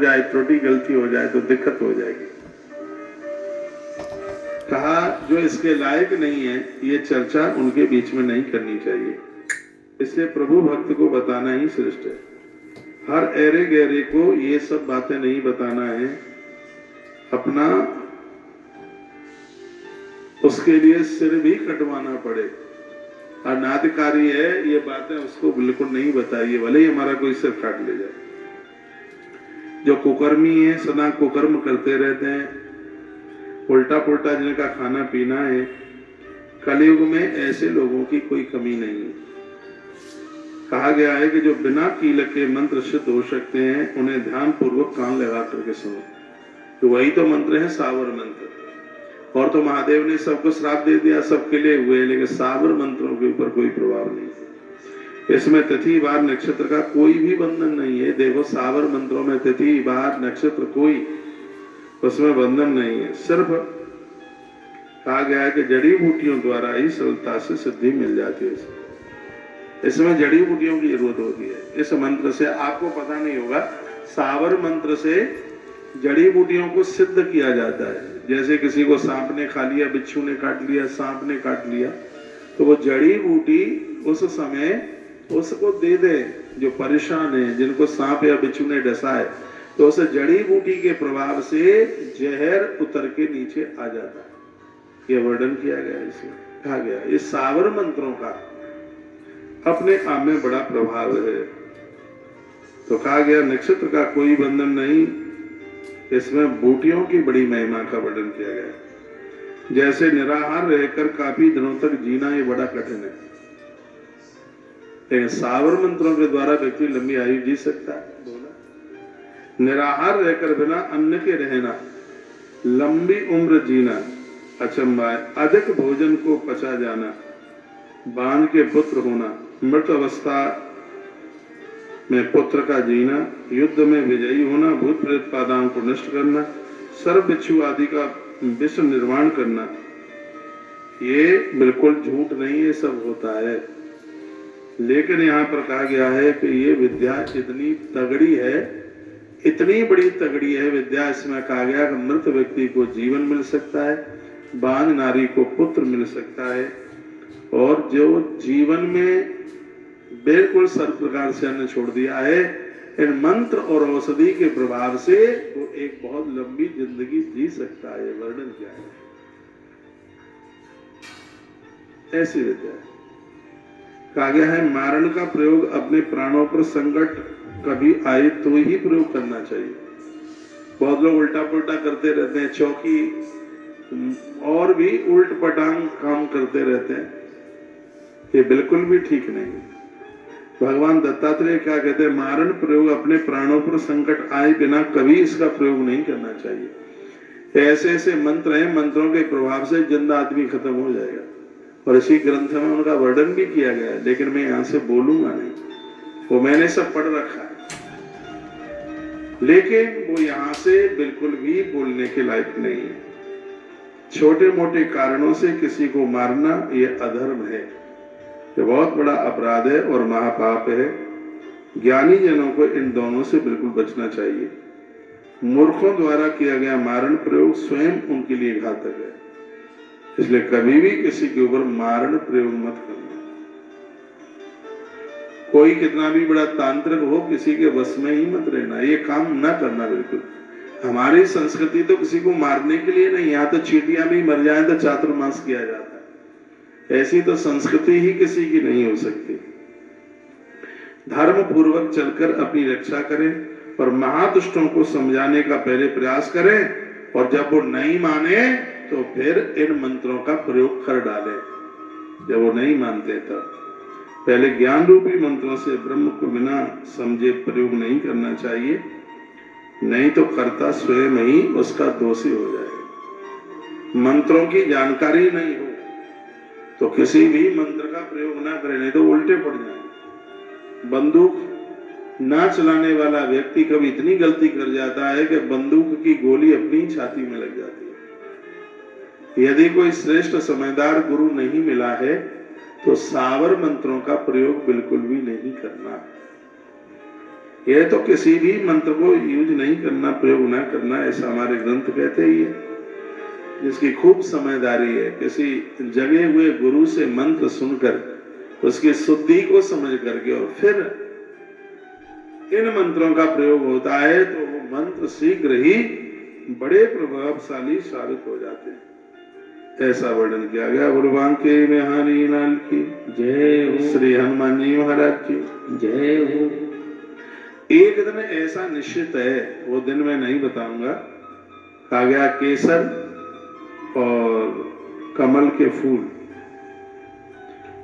जाए, त्रुटि गलती हो जाए तो दिक्कत हो जाएगी। कहा जो इसके लायक नहीं है ये चर्चा उनके बीच में नहीं करनी चाहिए, इसलिए प्रभु भक्त को बताना ही श्रेष्ठ है। हर ऐरे गहरे को ये सब बातें नहीं बताना है, अपना उसके लिए सिर भी कटवाना पड़े। अनाधिकारी है ये बातें उसको बिल्कुल नहीं बताइए, भले ही हमारा कोई सिर काट ले जाए। जो कुकर्मी है, सदा कुकर्म करते रहते हैं, उल्टा पुल्टा जिनका खाना पीना है, कलयुग में ऐसे लोगों की कोई कमी नहीं है। कहा गया है कि जो बिना कीलक के मंत्र सिद्ध हो सकते हैं उन्हें ध्यान पूर्वक कान लगा करके सुनो। तो वही तो मंत्र है सावर मंत्र। और तो महादेव ने सबको श्राप दे दिया, सबके लिए हुए, लेकिन सावर मंत्रों के ऊपर कोई प्रभाव नहीं। इसमें तिथि वार नक्षत्र का कोई भी बंधन नहीं है। देखो सावर मंत्रों में तिथि वार नक्षत्र कोई उसमें बंधन नहीं है। सिर्फ कहा गया है कि जड़ी बूटियों द्वारा ही सरलता से सिद्धि मिल जाती है। इसमें जड़ी बूटियों की जरूरत होती है। इस मंत्र से आपको पता नहीं होगा, सावर मंत्र से जड़ी बूटियों को सिद्ध किया जाता है। जैसे किसी को सांप ने खा लिया, बिच्छू ने काट लिया, सांप ने काट लिया, तो वो जड़ी बूटी उस समय उसको दे दे जो परेशान है, जिनको सांप या बिच्छू ने डसा है, तो उस जड़ी बूटी के प्रभाव से जहर उतर के नीचे आ जाता है। यह वर्णन किया गया, इसे कहा गया। इस सावर मंत्रों का अपने आप में बड़ा प्रभाव है। तो कहा गया नक्षत्र का कोई बंधन नहीं, इसमें बूटियों की बड़ी महिमा का वर्णन किया गया। जैसे निराहार रहकर काफी दिनों तक जीना ये बड़ा कठिन है, लेकिन सावर मंत्रों के द्वारा व्यक्ति लंबी आयु जी सकता है। निराहार रहकर बिना अन्न के रहना, लंबी उम्र जीना अचंभा है। अधिक भोजन को पचा जाना, बांझ के पुत्र होना, मृत अवस्था में पुत्र का जीना, युद्ध में विजयी होना, भूत प्रेत पादाओं को नष्ट करना, सर्प बिच्छू आदि का विश्व निर्माण करना, ये बिल्कुल झूठ नहीं, ये सब होता है। लेकिन यहाँ पर कहा गया है कि ये विद्या इतनी तगड़ी है, इतनी बड़ी तगड़ी है विद्या। इसमें कहा गया कि मृत व्यक्ति को जीवन मिल सकता है, बांझ नारी को पुत्र मिल सकता है, और जो जीवन में बिल्कुल सर्व प्रकार से अन्न छोड़ दिया है, इन मंत्र और औषधि के प्रभाव से वो एक बहुत लंबी जिंदगी जी सकता है। वर्णन क्या है, ऐसी विद्या कहा गया है। मारण का प्रयोग अपने प्राणों पर संकट कभी आए तो ही प्रयोग करना चाहिए। बहुत लोग उल्टा पुल्टा करते रहते हैं, चौकी और भी उल्ट पटांग काम करते रहते हैं, ये बिल्कुल भी ठीक नहीं। भगवान दत्तात्रेय क्या कहते हैं, मारण प्रयोग अपने प्राणों पर संकट आए बिना कभी इसका प्रयोग नहीं करना चाहिए। ऐसे ऐसे मंत्र हैं, मंत्रों के प्रभाव से जिंदा आदमी खत्म हो जाएगा, और इसी ग्रंथ में उनका वर्णन भी किया गया है, लेकिन मैं यहां से बोलूंगा नहीं, वो मैंने सब पढ़ रखा है, लेकिन वो यहां से बिल्कुल भी बोलने के लायक नहीं है। छोटे मोटे कारणों से किसी को मारना ये अधर्म है, ये बहुत बड़ा अपराध है और महापाप है। ज्ञानी जनों को इन दोनों से बिल्कुल बचना चाहिए। मूर्खों द्वारा किया गया मारण प्रयोग स्वयं उनके लिए घातक है, इसलिए कभी भी किसी के ऊपर मारण प्रयोग मत करना। कोई कितना भी बड़ा तांत्रिक हो, किसी के वश में ही मत रहना, ये काम न करना बिल्कुल। हमारी संस्कृति तो किसी को मारने के लिए नहीं, यहाँ तो चींटियां भी मर जाए तो चातुर्मास किया जाता है। ऐसी तो संस्कृति ही किसी की नहीं हो सकती। धर्म पूर्वक चलकर अपनी रक्षा करें और महादुष्टों को समझाने का पहले प्रयास करें, और जब वो नहीं माने तो फिर इन मंत्रों का प्रयोग कर डालें। जब वो नहीं मानते तब पहले ज्ञान रूपी मंत्रों से ब्रह्म को बिना समझे प्रयोग नहीं करना चाहिए, नहीं तो कर्ता स्वयं ही उसका दोषी हो जाएगा। मंत्रों की जानकारी नहीं हो तो किसी भी मंत्र का प्रयोग ना करें, नहीं तो उल्टे पड़ जाए। बंदूक ना चलाने वाला व्यक्ति कभी इतनी गलती कर जाता है कि बंदूक की गोली अपनी छाती में लग जाती है। यदि कोई श्रेष्ठ समझदार गुरु नहीं मिला है तो सावर मंत्रों का प्रयोग बिल्कुल भी नहीं करना। ये तो किसी भी मंत्र को यूज नहीं करना, प्रयोग ना करना, ऐसा हमारे ग्रंथ कहते ही है। जिसकी खूब समझदारी है, किसी जगे हुए गुरु से मंत्र सुनकर उसकी शुद्धि को समझ करके और फिर इन मंत्रों का प्रयोग होता है तो वो मंत्र शीघ्र ही बड़े प्रभावशाली साबित हो जाते हैं। ऐसा वर्णन किया गया। भगवान के मेहानी लाल की जय हो। श्री हनुमान जी महाराज की जय हो। एक दिन ऐसा निश्चित है, वो दिन मैं नहीं बताऊंगा। कहा गया केसर और कमल के फूल,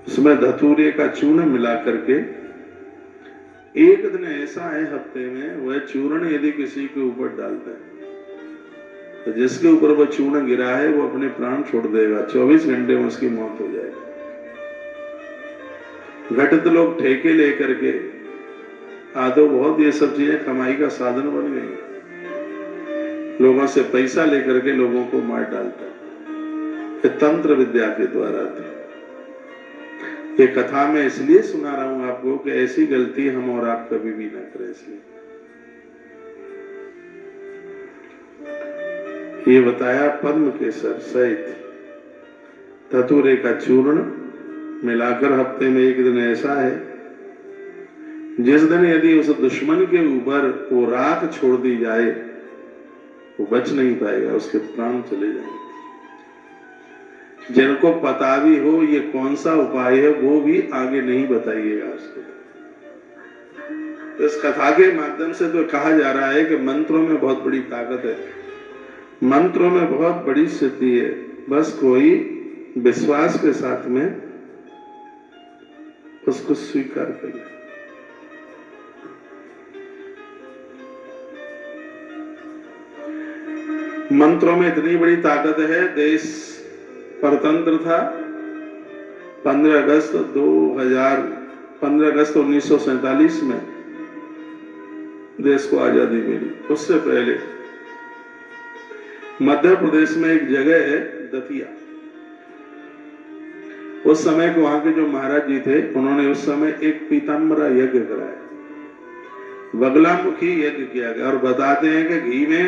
उसमें धतूरे का चूर्ण मिला करके, एक दिन ऐसा है हफ्ते में, वह चूर्ण यदि किसी के ऊपर डालता है तो जिसके ऊपर वह चूर्ण गिरा है वो अपने प्राण छोड़ देगा, 24 घंटे में उसकी मौत हो जाएगी। घटित लोग ठेके लेकर के आदो बहुत ये सब चीजें कमाई का साधन बन गई, लोगों से पैसा लेकर के लोगों को मार डालता है। ये तंत्र विद्या के द्वारा थी। ये कथा मैं इसलिए सुना रहा हूं आपको कि ऐसी गलती हम और आप कभी भी ना करें, इसलिए ये बताया। पद्म केसर सहित धतूरे का चूर्ण मिलाकर हफ्ते में एक दिन ऐसा है, जिस दिन यदि उस दुश्मन के ऊपर वो राख छोड़ दी जाए वो बच नहीं पाएगा, उसके प्राण चले जाएंगे। जिनको पता भी हो ये कौन सा उपाय है वो भी आगे नहीं बताइएगा उसको। इस कथा के माध्यम से तो कहा जा रहा है कि मंत्रों में बहुत बड़ी ताकत है, मंत्रों में बहुत बड़ी सिद्धि है, बस कोई विश्वास के साथ में उसको स्वीकार करे। मंत्रों में इतनी बड़ी ताकत है। देश परतंत्र था। 15 अगस्त 1947 में देश को आजादी मिली। उससे पहले मध्य प्रदेश में एक जगह है दतिया, उस समय के वहां के जो महाराज जी थे उन्होंने उस समय एक पीताम्बरा यज्ञ कराया, बगलामुखी यज्ञ किया गया। और बताते हैं कि घी में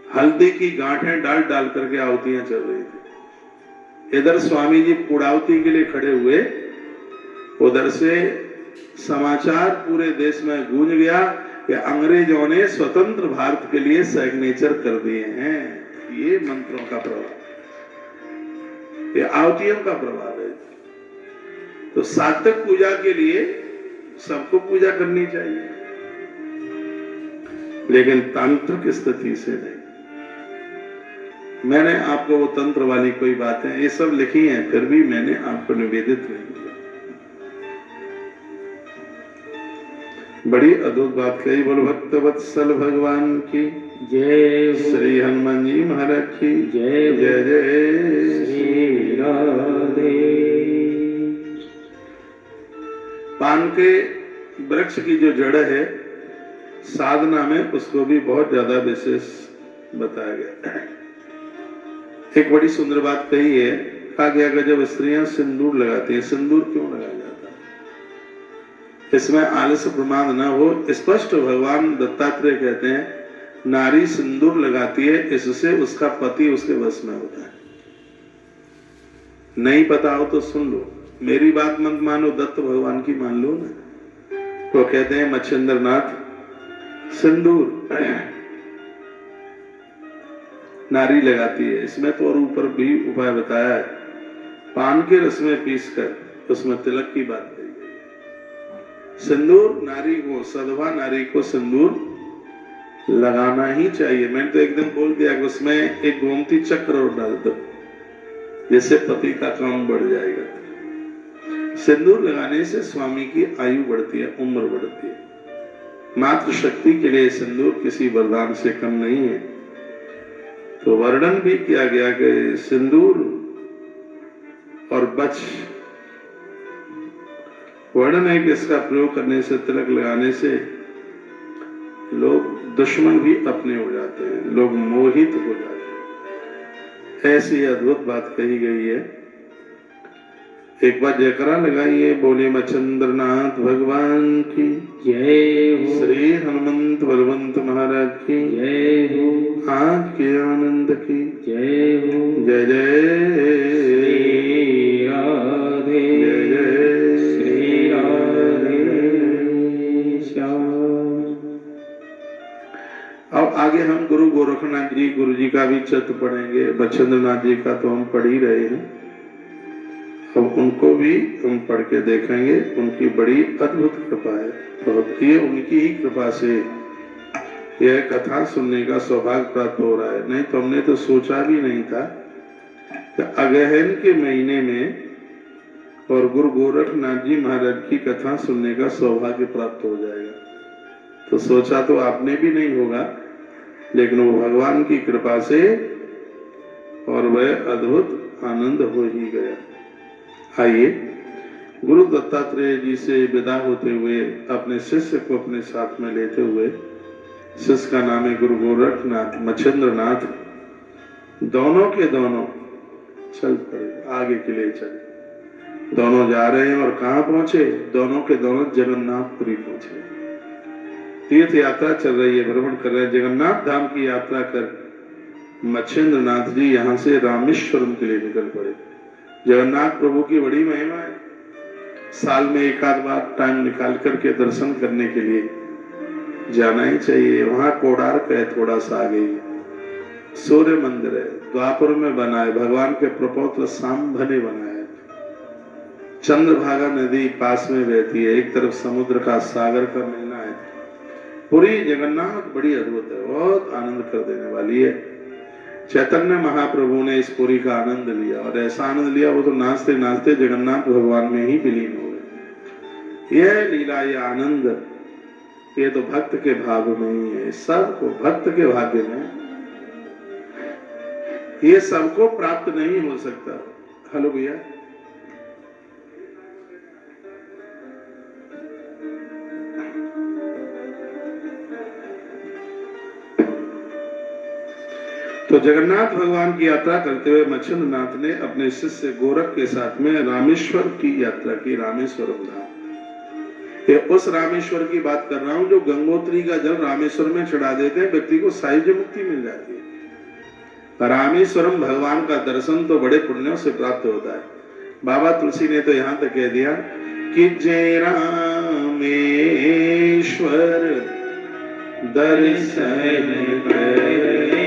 हल्दी की गांठें डाल डाल करके आहुतियां चल रही थी। इधर स्वामी जी पुड़ावती के लिए खड़े हुए, उधर से समाचार पूरे देश में गूंज गया कि अंग्रेजों ने स्वतंत्र भारत के लिए सिग्नेचर कर दिए हैं। ये मंत्रों का प्रभाव, ये आहुतियों का प्रभाव है। तो सात्विक पूजा के लिए सबको पूजा करनी चाहिए, लेकिन तांत्रिक स्थिति से नहीं। मैंने आपको वो तंत्र वाली कोई बातें ये सब लिखी हैं, फिर भी मैंने आपको निवेदित नहीं किया। बड़ी अद्भुत बात कही। बोल भक्त वत्सल भगवान की जय। श्री हनुमान जी महाराज की जय। जय जय श्री राधे। पान के वृक्ष की जो जड़ है साधना में, उसको भी बहुत ज्यादा विशेष बताया गया। एक बड़ी सुंदर बात कही है, कहा गया कि जब स्त्रियां सिंदूर लगाती हैं, सिंदूर क्यों लगाया जाता है? इसमें आलस्य प्रमाद न हो। स्पष्ट भगवान दत्तात्रेय कहते हैं नारी सिंदूर लगाती है इससे उसका पति उसके वश में होता है। नहीं पता हो तो सुन लो, मेरी बात मत मानो, दत्त भगवान की मान लो ना। तो कहते हैं मच्छिंद्र नाथ सिंदूर नारी लगाती है। इसमें तो और ऊपर भी उपाय बताया है। पान के रस में पीसकर उसमें तिलक की बात कही गई है। सिंदूर नारी को, सधवा नारी को सिंदूर लगाना ही चाहिए। मैंने तो एकदम बोल दिया कि उसमें एक गोमती चक्र और डाल दो, जिससे पति का काम बढ़ जाएगा। सिंदूर लगाने से स्वामी की आयु बढ़ती है, उम्र बढ़ती है। मातृशक्ति के लिए सिंदूर किसी वरदान से कम नहीं है। तो वर्णन भी किया गया कि सिंदूर और बच, वर्णन है कि इसका प्रयोग करने से, तिलक लगाने से लोग दुश्मन भी अपने हो जाते हैं, लोग मोहित हो जाते हैं। ऐसी अद्भुत बात कही गई है। एक बार जयकरा लगाइए, बोले मच्छिंद्रनाथ भगवान की जय हो। श्री हनुमंत बलवंत महाराज की जय हो। आज के आनंद की जय हो। जय जय श्री राधे। जय जय श्री राधे श्याम। अब आगे हम गुरु गोरखनाथ जी गुरु जी का भी चरित्र पढ़ेंगे। मच्छिंद्रनाथ जी का तो हम पढ़ ही रहे हैं, अब उनको भी हम पढ़ के देखेंगे। उनकी बड़ी अद्भुत कृपा है, बहुत ये उनकी ही कृपा से यह कथा सुनने का सौभाग्य प्राप्त हो रहा है। नहीं तो हमने तो सोचा भी नहीं था कि अगहन के महीने में और गुरु गोरखनाथ जी महाराज की कथा सुनने का सौभाग्य प्राप्त हो जाएगा। तो सोचा तो आपने भी नहीं होगा, लेकिन वो भगवान की कृपा से और वह अद्भुत आनंद हो ही गया। आइए गुरु दत्तात्रेय जी से विदा होते हुए अपने शिष्य को अपने साथ में लेते हुए, शिष्य का नाम है गुरु गोरखनाथ मच्छिंद्रनाथ, दोनों के दोनों चल पड़े, आगे के लिए चले। दोनों जा रहे हैं और कहाँ पहुंचे? दोनों के दोनों जगन्नाथपुरी पहुंचे। तीर्थ यात्रा चल रही है, भ्रमण कर रहे हैं, जगन्नाथ धाम की यात्रा कर मच्छिंद्रनाथ जी यहाँ से रामेश्वरम के लिए निकल पड़े। जगन्नाथ प्रभु की बड़ी महिमा है, साल में एक आध बार टाइम निकाल करके दर्शन करने के लिए जाना ही चाहिए। वहां कोणार्क है, थोड़ा सा आगे सूर्य मंदिर है, द्वापर में बना है, भगवान के प्रपौत्र सांभने बना है। चंद्रभागा नदी पास में बहती है, एक तरफ समुद्र का सागर का मिलना है। पूरी जगन्नाथ बड़ी अद्भुत है, बहुत आनंद कर देने वाली है। चैतन्य महाप्रभु ने इस पुरी का आनंद लिया और ऐसा आनंद लिया वो तो नाचते नाचते जगन्नाथ भगवान में ही विलीन हो गए। यह लीला, यह आनंद, ये तो भक्त के भाव में ही है, सबको भक्त के भाग्य में, ये सबको प्राप्त नहीं हो सकता। हेलो भैया, तो जगन्नाथ भगवान की यात्रा करते हुए मच्छिंद्रनाथ ने अपने शिष्य गोरख के साथ में रामेश्वर की यात्रा की, रामेश्वरम धाम। ये उस रामेश्वर की बात कर रहा हूं जो गंगोत्री का जल रामेश्वर में चढ़ा देते हैं, व्यक्ति को साहित्य मुक्ति मिल जाती है। रामेश्वरम भगवान का दर्शन तो बड़े पुण्यों से प्राप्त होता है। बाबा तुलसी ने तो यहां तक कह दिया कि जय रामेश्वर दर्शन करे,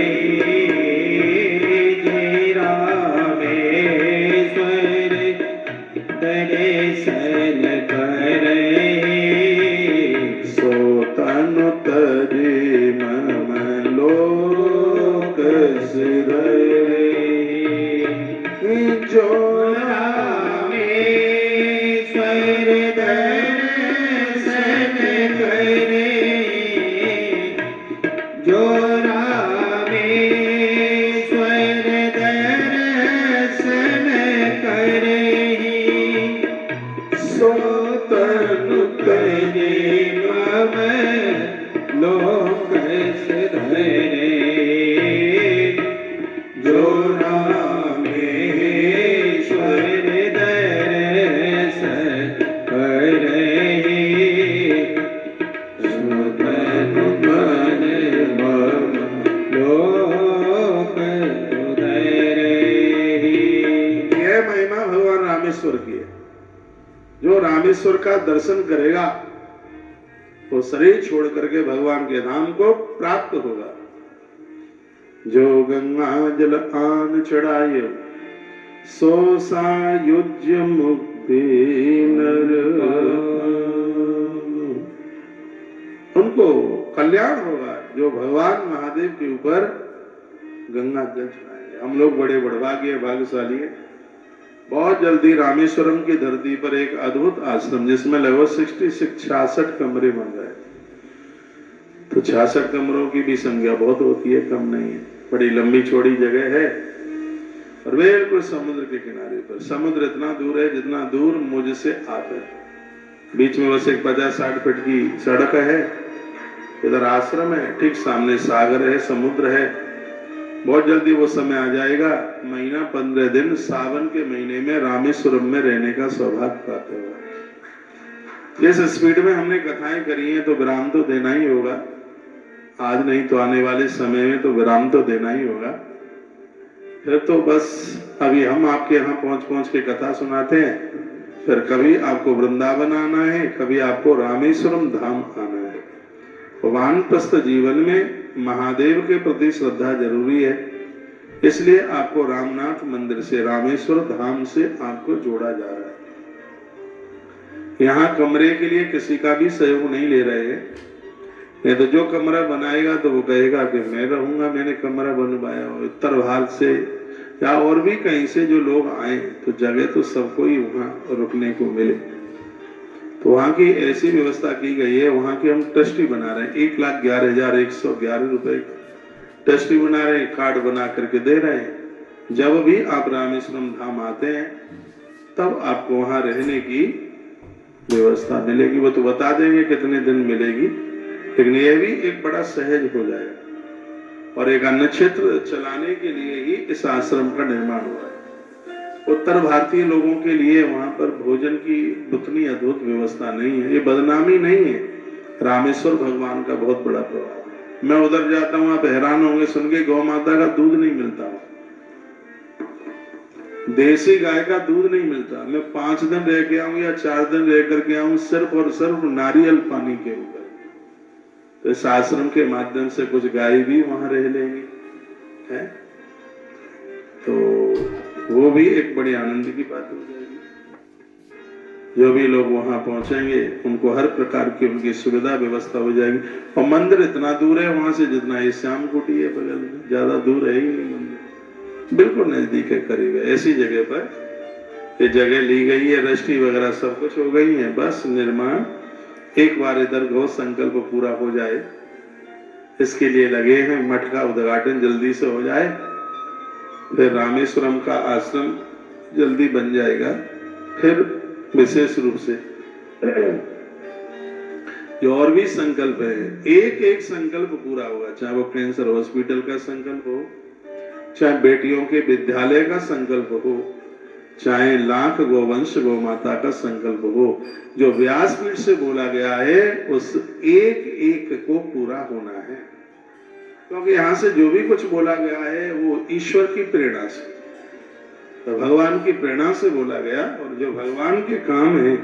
दर्शन करे, सो तनु तरे मम लोक सिधरे, जो रामेश्वर दर्शन करे, जो रामेश्वर दर्शन करे, सो तनु तरे मम लोक सिधरे, जो रामेश्वर दर्शन करे, सो तनु तरे मम लोक सिधरे। यह महिमा भगवान रामेश्वर की है। जो रामेश्वर का दर्शन करेगा वो शरीर छोड़ करके भगवान के धाम को प्राप्त होगा। जो गंगा जल आन चढ़ाए सो सायुज्य मुक्ति नर, उनको कल्याण होगा जो भगवान महादेव के ऊपर गंगा जल चढ़ाएंगे। हम लोग बड़े बड़भाग्य भाग्यशाली हैं। बहुत जल्दी रामेश्वरम की धरती पर एक अद्भुत आश्रम जिसमें लगभग 66 कमरे बन गए। तो 66 कमरों की भी संख्या बहुत होती है, कम नहीं है। बड़ी लंबी चौड़ी जगह है और बिल्कुल समुद्र के किनारे पर। समुद्र इतना दूर है जितना दूर मुझसे आता है। बीच में बस एक 50-60 फीट की सड़क है, इधर आश्रम है, ठीक सामने सागर है, समुद्र है बहुत जल्दी वो समय आ जाएगा, महीना 15 दिन सावन के महीने में रामेश्वरम में रहने का सौभाग्य प्राप्त होगा। जिस स्पीड में हमने कथाएं करी हैं तो विराम तो देना ही होगा, आज नहीं तो आने वाले समय में तो विराम तो देना ही होगा। फिर तो बस अभी हम आपके यहाँ पहुंच पहुंच के कथा सुनाते हैं, फिर कभी आपको वृंदावन आना है, कभी आपको रामेश्वरम धाम आना है। वानप्रस्थ जीवन में महादेव के प्रति श्रद्धा जरूरी है, इसलिए आपको रामनाथ मंदिर से, रामेश्वर धाम से आपको जोड़ा जा रहा है। यहाँ कमरे के लिए किसी का भी सहयोग नहीं ले रहे हैं, नहीं तो जो कमरा बनाएगा तो वो कहेगा कि मैं रहूंगा, मैंने कमरा बनवाया। उत्तर भारत से या और भी कहीं से जो लोग आए तो जगह तो सबको ही वहाँ रुकने को मिले, तो वहाँ की ऐसी व्यवस्था की गई है। वहाँ की हम ट्रस्टी बना रहे हैं, 1,11,111 रुपए ट्रस्टी बना रहे हैं, कार्ड बना करके दे रहे हैं। जब भी आप रामेश्वरम धाम आते हैं तब आपको वहाँ रहने की व्यवस्था मिलेगी, वो तो बता देंगे कितने दिन मिलेगी, लेकिन ये भी एक बड़ा सहज हो जाएगा। और एक अन्न क्षेत्र चलाने के लिए ही इस आश्रम का निर्माण हुआ है। उत्तर भारतीय लोगों के लिए वहां पर भोजन की उतनी अद्भुत व्यवस्था नहीं है, ये बदनामी नहीं है, रामेश्वर भगवान का बहुत बड़ा प्रभाव है। मैं उधर जाता हूँ, आप हैरान होंगे सुन के, गौ माता का दूध नहीं मिलता, देसी गाय का दूध नहीं मिलता। मैं 5 दिन रह के आऊं या 4 दिन रह करके आऊं, सिर्फ और सिर्फ नारियल पानी के ऊपर। तो इस आश्रम के माध्यम से कुछ गाय भी वहां रह लेंगी, है तो वो भी एक बड़ी आनंद की बात हो जाएगी। जो भी लोग वहां पहुंचेंगे उनको हर प्रकार की उनकी सुविधा व्यवस्था हो जाएगी। और मंदिर इतना दूर है वहां से जितना ये श्याम कुटी है बगल में, ज्यादा दूर है ही नहीं मंदिर, बिल्कुल नजदीक है, करीब है। ऐसी जगह पर ये जगह ली गई है, रजिस्ट्री वगैरह सब कुछ हो गई है, बस निर्माण एक बार इधर घोष संकल्प पूरा हो जाए, इसके लिए लगे हैं। मठ का उद्घाटन जल्दी से हो जाए, फिर रामेश्वरम का आश्रम जल्दी बन जाएगा। फिर विशेष रूप से जो और भी संकल्प है, एक एक संकल्प पूरा होगा, चाहे वो कैंसर हॉस्पिटल का संकल्प हो, चाहे बेटियों के विद्यालय का संकल्प हो, चाहे लाख गोवंश गौ माता का संकल्प हो। जो व्यासपीठ से बोला गया है उस एक एक को पूरा होना है, क्योंकि यहाँ से जो भी कुछ बोला गया है वो ईश्वर की प्रेरणा से, तो भगवान की प्रेरणा से बोला गया। और जो भगवान के काम है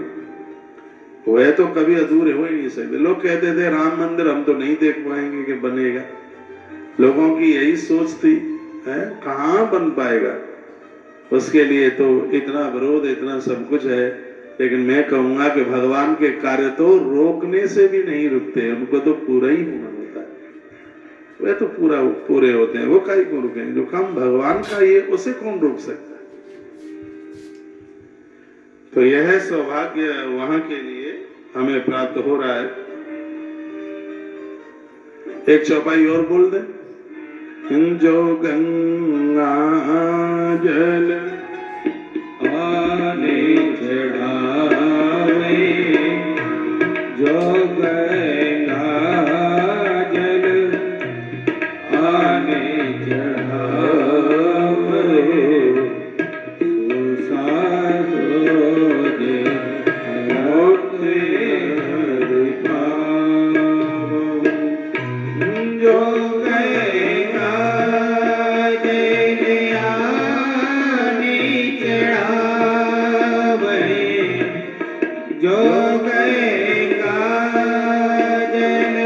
वह तो कभी अधूरे हो ही नहीं सकते। लोग कहते थे राम मंदिर हम तो नहीं देख पाएंगे कि बनेगा, लोगों की यही सोच थी, है कहाँ बन पाएगा, उसके लिए तो इतना विरोध, इतना सब कुछ है। लेकिन मैं कहूंगा कि भगवान के कार्य तो रोकने से भी नहीं रुकते, उनको तो पूरा ही होना होता है, वे तो पूरे होते हैं, वो काहे को रुकेंगे। जो काम भगवान का ये उसे कौन रोक सकता है। तो यह सौभाग्य वहां के लिए हमें प्राप्त हो रहा है। एक चौपाई और बोल दे, जो गंगा जल आने चढ़ावे, जो गंगा जल आने चढ़ावे, सुसारो जे मोक्ति हरि पावो। जो गंगा जल आने चढ़ावे, जो गंगा जल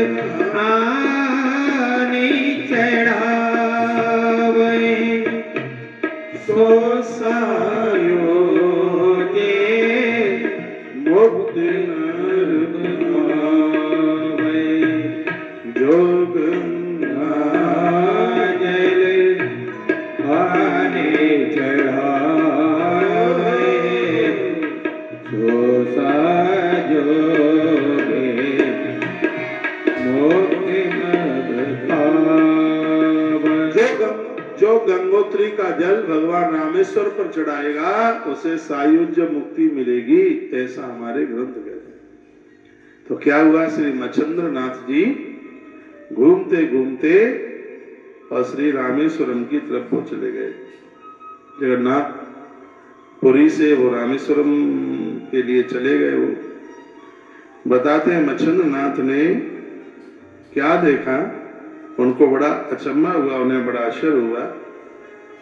आने चढ़ावे, सो सायो जे मुक्ति नर पावे। जो गंगा जल आने चढ़ावे, सो साजोगे मुक्ति नर पावे। जो गंगोत्री का जल भगवान रामेश्वर पर चढ़ाएगा उसे सायुज्य मुक्ति मिलेगी, ऐसा हमारे ग्रंथ कहते हैं। तो क्या हुआ, श्री मच्छिंद्र नाथ जी घूमते घूमते और श्री रामेश्वरम की तरफ वो चले गए। जगन्नाथ पुरी से वो रामेश्वरम के लिए चले गए। वो बताते हैं मच्छिंद्र नाथ ने क्या देखा, उनको बड़ा अचंभा हुआ, उन्हें बड़ा आश्चर्य हुआ।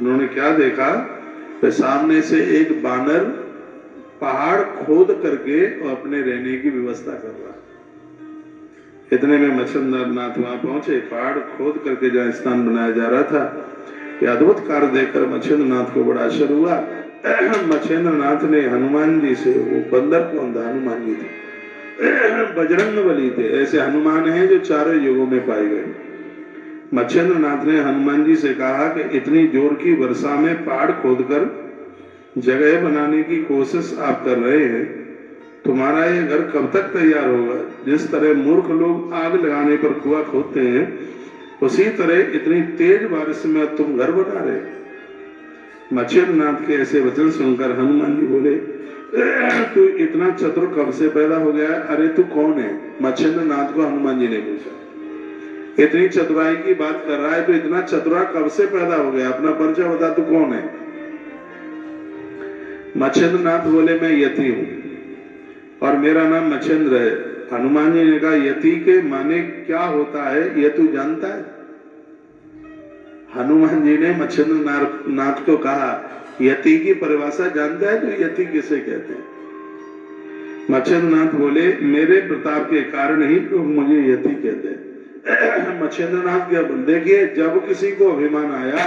उन्होंने क्या देखा कि सामने से एक बानर पहाड़ खोद करके और अपने रहने की व्यवस्था कर रहा। इतने में मच्छिंद्र नाथ वहां पहुंचे। पहाड़ खोद करके जहां स्थान बनाया जा रहा था, यह अद्भुत कार्य देखकर मच्छिंद्र नाथ को बड़ा आश्चर्य हुआ। मच्छिंद्र नाथ ने हनुमान जी से, वो बंदर कौन था? हनुमान जी थे, बजरंग बली थे। ऐसे हनुमान हैं जो चारों युगों में पाए गए। मच्छिंद्र नाथ ने हनुमान जी से कहा कि इतनी जोर की वर्षा में पहाड़ खोदकर जगह बनाने की कोशिश आप कर रहे हैं, तुम्हारा ये घर कब तक तैयार होगा? जिस तरह मूर्ख लोग आग लगाने पर कुआं खोदते हैं, उसी तरह इतनी तेज बारिश में तुम घर बना रहे। मच्छिंद्र नाथ के ऐसे वचन सुनकर हनुमान जी बोले, तू इतना चतुर कब से पैदा हो गया? अरे तू कौन है? मच्छिंद्र नाथ को हनुमान जी ने पूछा। इतनी चतुराई की बात कर रहा है तो इतना चतुरा कब से पैदा हो गया? अपना परिचय बता, तू कौन है? मच्छिंद्र नाथ बोले, मैं यति हूं और मेरा नाम मच्छिंद्र है। हनुमान जी ने कहा, यति के माने क्या होता है ये तू जानता है? हनुमान जी ने मच्छिंद्र नाथ को कहा, यति की परिभाषा जानता है? तो यति किसे कहते हैं? मच्छिंद्र नाथ बोले, मेरे प्रताप के कारण ही लोग मुझे यति कहते हैं। मच्छिंद्र नाथ क्या बोल, देखिए जब किसी को अभिमान आया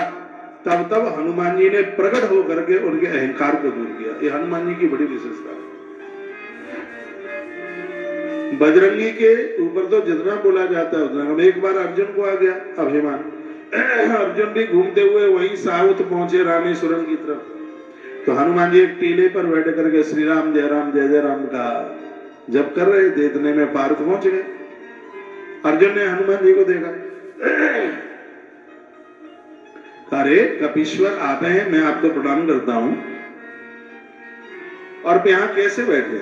तब तब हनुमान जी ने प्रकट होकर के उनके अहंकार को दूर किया। ये हनुमान जी की बड़ी विशेषता है। बजरंगी के ऊपर तो जितना बोला जाता है उतना। एक बार अर्जुन को आ गया अभिमान। अर्जुन भी घूमते हुए वहीं साउथ पहुंचे रामेश्वरम की तरफ। तो हनुमान जी एक टीले पर बैठ करके श्री राम जय जय राम का जब कर रहे थे, इतने में पार्थ पहुंच गए। अर्जुन ने हनुमान जी को देखा, अरे कपीश्वर आप हैं, मैं आपको प्रणाम करता हूं, और यहां कैसे बैठे?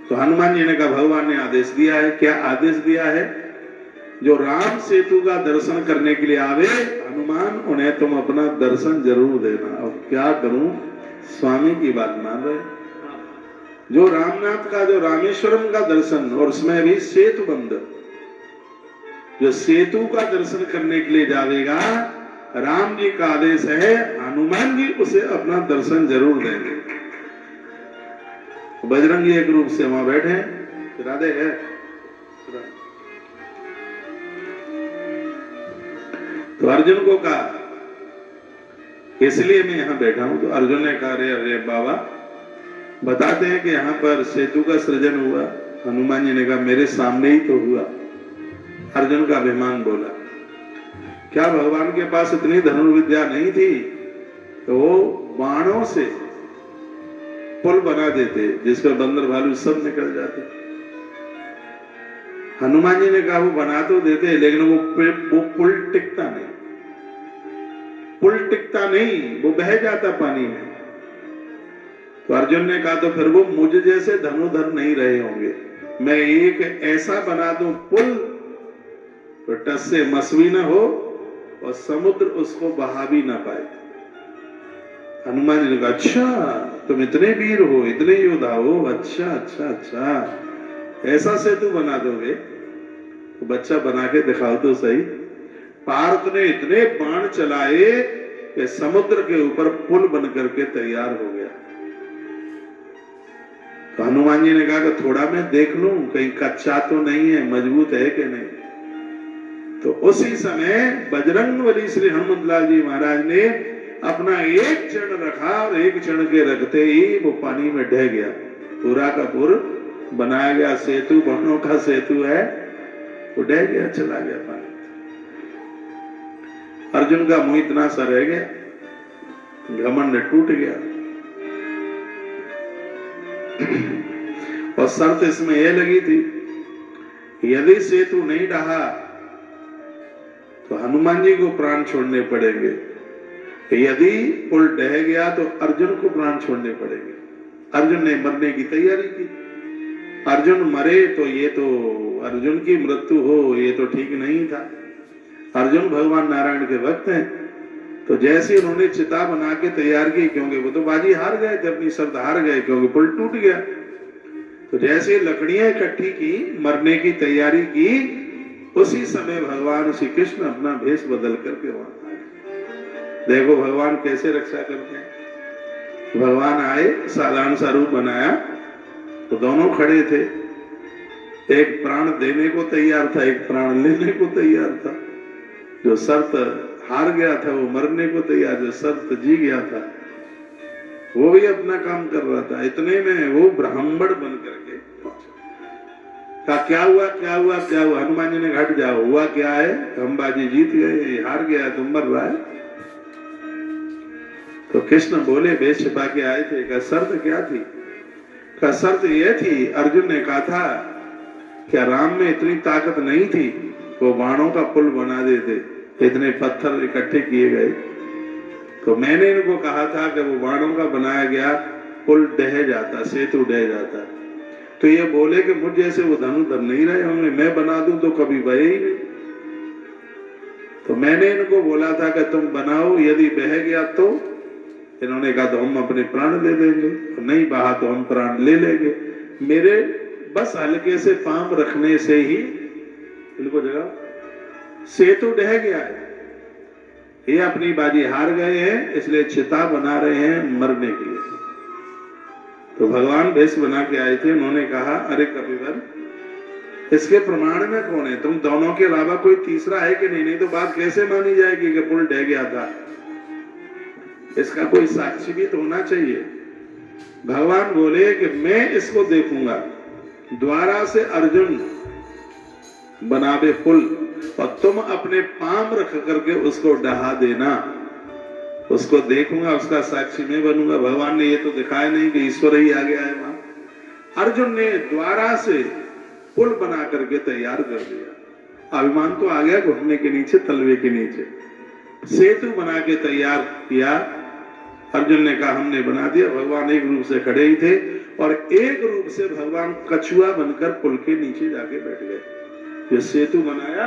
तो हनुमान जी ने कहा, भगवान ने आदेश दिया है। क्या आदेश दिया है? जो राम सेतु का दर्शन करने के लिए आवे हनुमान, उन्हें तुम अपना दर्शन जरूर देना। अब क्या करूं, स्वामी की बात मान रहे। जो रामनाथ का, जो रामेश्वरम का दर्शन, और उसमें भी सेतु बंद, जो सेतु का दर्शन करने के लिए जाएगा, राम जी का आदेश है, हनुमान जी उसे अपना दर्शन जरूर देंगे। बजरंगी एक रूप से वहां बैठे, राधे है। तो अर्जुन को कहा, इसलिए मैं यहां बैठा हूं। तो अर्जुन ने कहा, अरे बाबा, बताते हैं कि यहां पर सेतु का सृजन हुआ। हनुमान जी ने कहा, मेरे सामने ही तो हुआ। अर्जुन का अभिमान बोला, क्या भगवान के पास इतनी धनुर्विद्या नहीं थी तो वो बाणों से पुल बना देते जिसपर बंदर भालू सब निकल जाते? हनुमान जी ने कहा, वो बना तो देते, लेकिन वो पुल टिकता नहीं। पुल टिकता नहीं, वो बह जाता पानी में। तो अर्जुन ने कहा, तो फिर वो मुझ जैसे धनुधर नहीं रहे होंगे। मैं एक ऐसा बना दूं पुल, तो टस से मसवी न हो और समुद्र उसको बहा भी ना पाए। हनुमान जी ने कहा, अच्छा तुम इतने वीर हो, इतने योद्धा हो, अच्छा अच्छा अच्छा, ऐसा सेतु बना दोगे? तो बच्चा बना के दिखाओ तो सही। पार्थ ने इतने बाण चलाए कि समुद्र के ऊपर पुल बन करके तैयार हो गया। तो हनुमान जी ने कहा कि थोड़ा मैं देख लूं, कहीं कच्चा तो नहीं है, मजबूत है कि नहीं। तो उसी समय बजरंगबली श्री हनुमंतलाल जी महाराज ने अपना एक चरण रखा और एक चरण के रखते ही वो पानी में ढह गया। पूरा का पूरा बनाया गया सेतु, बाणों का सेतु है, वो ढह गया, चला गया पानी। अर्जुन का मुंह इतना सा रह गया, घमंड टूट गया। और शर्त इसमें यह लगी थी, यदि सेतु नहीं रहा तो हनुमान जी को प्राण छोड़ने पड़ेंगे, यदि पुल ढह गया तो अर्जुन को प्राण छोड़ने पड़ेंगे। अर्जुन ने मरने की तैयारी की। अर्जुन मरे तो ये तो अर्जुन की मृत्यु हो, ये तो ठीक नहीं था। अर्जुन भगवान नारायण के भक्त हैं, तो जैसे उन्होंने चिता बना के तैयार की, क्योंकि वो तो बाजी हार गए थे, अपनी शर्त हार गए क्योंकि पुल टूट गया, तो जैसे लकड़ियां इकट्ठी की, मरने की तैयारी की, उसी समय भगवान श्री कृष्ण अपना भेष बदल करके वहां आए। देखो भगवान कैसे रक्षा करते हैं। भगवान आए, साधारण सा रूप बनाया, तो दोनों खड़े थे, एक प्राण देने को तैयार था, एक प्राण लेने को तैयार था। जो शर्त हार गया था वो मरने को तैयार, जो शर्त जी गया था वो भी अपना काम कर रहा था। इतने में वो ब्राह्मण बन करके कहा, क्या हुआ क्या हुआ क्या हुआ? हनुमान जी ने, घट जाओ, हुआ क्या है? हम बाजी जीत गए, हार गया, तुम मर रहा है। तो कृष्ण बोले, बेश छिपा के आए थे। का शर्त क्या थी? का शर्त यह थी, अर्जुन ने कहा था क्या राम में इतनी ताकत नहीं थी वो बाणों का पुल बना देते, इतने पत्थर इकट्ठे किए गए, तो मैंने इनको कहा था कि वो बाणों का बनाया गया पुल ढह जाता, सेतु ढह जाता। तो ये बोले कि मुझ जैसे वो धनुधर नहीं रहे होंगे, मैं बना दूं तो कभी बहे ही नहीं। तो मैंने इनको बोला था कि तुम बनाओ, यदि बह गया तो, इन्होंने कहा तो हम अपने प्राण दे देंगे, नहीं बहा तो हम प्राण ले लेंगे। मेरे बस हल्के से पांव रखने से ही इनको जगह सेतु ढह गया है। ये अपनी बाजी हार गए हैं, इसलिए चिता बना रहे हैं मरने के लिए। तो भगवान भेष बना के आए थे, उन्होंने कहा, अरे कपिवर, इसके प्रमाण में कौन है? तुम दोनों के अलावा कोई तीसरा है कि नहीं? नहीं तो बात कैसे मानी जाएगी कि पुल ढह गया था? इसका कोई साक्षी भी तो होना चाहिए। भगवान बोले कि मैं इसको देखूंगा, द्वारा से अर्जुन बनावे पुल, और तुम अपने पांव रख करके उसको डहा देना, उसको देखूंगा, उसका साक्षी मैं बनूंगा। भगवान ने ये तो दिखाया नहीं कि ईश्वर ही आ गया है वहां। अर्जुन ने द्वारा से पुल बना करके तैयार कर दिया। अभिमान तो आ गया घुटने के नीचे, तलवे के नीचे सेतु बना के तैयार किया। अर्जुन ने कहा हमने बना दिया। भगवान एक रूप से खड़े ही थे और एक रूप से भगवान कछुआ बनकर पुल के नीचे जाके बैठ गए। जो सेतु बनाया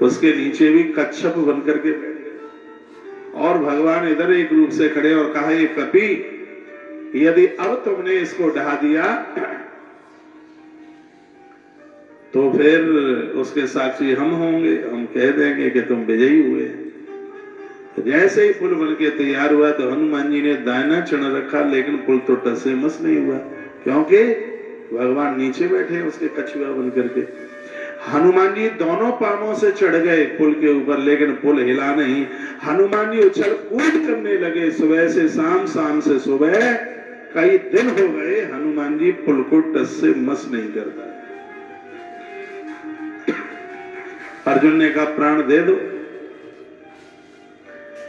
उसके नीचे भी कच्छप बनकर के बैठ गए। और भगवान इधर एक रूप से खड़े और कहा, ये कपि, यदि अब तुमने इसको ढहा दिया तो फिर उसके साक्षी हम होंगे, हम कह देंगे कि तुम विजयी हुए। तो जैसे ही पुल बन के तैयार हुआ तो हनुमान जी ने दाहिना चढ़ रखा, लेकिन पुल तो टसे मस नहीं हुआ, क्योंकि भगवान नीचे बैठे उसके कछुआ बन करके। हनुमान जी दोनों पांवों से चढ़ गए पुल के ऊपर, लेकिन पुल हिला नहीं। हनुमान जी उछल कूद करने लगे, सुबह से शाम, शाम से सुबह, कई दिन हो गए हनुमान जी पुल को टस से मस नहीं करता। अर्जुन ने कहा प्राण दे दो।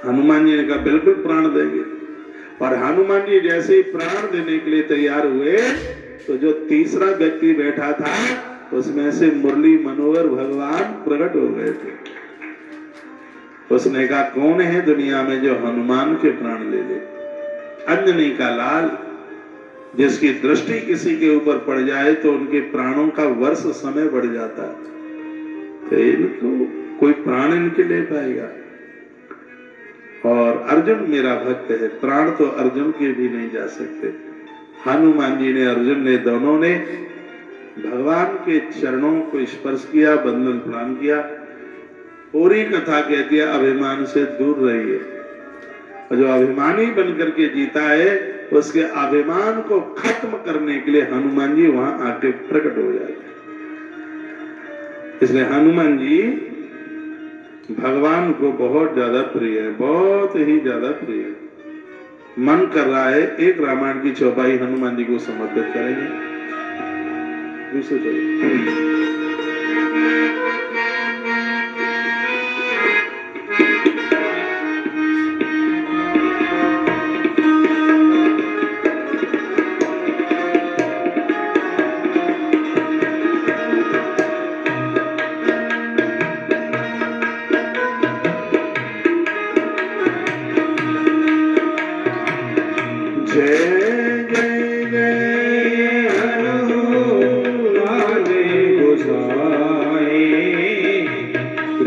हनुमान जी ने कहा बिल्कुल प्राण देंगे। और हनुमान जी जैसे ही प्राण देने के लिए तैयार हुए तो जो तीसरा व्यक्ति बैठा था उसमें से मुरली मनोहर भगवान प्रकट हो गए थे। उसने कहा कौन है दुनिया में जो हनुमान के प्राण ले ले? अंजनी का लाल, जिसकी दृष्टि किसी के ऊपर पड़ जाए तो उनके प्राणों का वर्ष समय बढ़ जाता है, तो इनको कोई प्राण इनके ले पाएगा। और अर्जुन मेरा भक्त है, प्राण तो अर्जुन के भी नहीं जा सकते। हनुमान जी ने, अर्जुन ने, दोनों ने भगवान के चरणों को स्पर्श किया, बंदन प्रणाम किया। पूरी कथा कहती है अभिमान से दूर रहिए। और जो अभिमानी बनकर के जीता है उसके अभिमान को खत्म करने के लिए हनुमान जी वहां आके प्रकट हो जाते हैं। इसलिए हनुमान जी भगवान को बहुत ज्यादा प्रिय है, बहुत ही ज्यादा प्रिय है। मन कर रहा है एक रामायण की चौपाई हनुमान जी को समर्पित करेंगे। दूसरे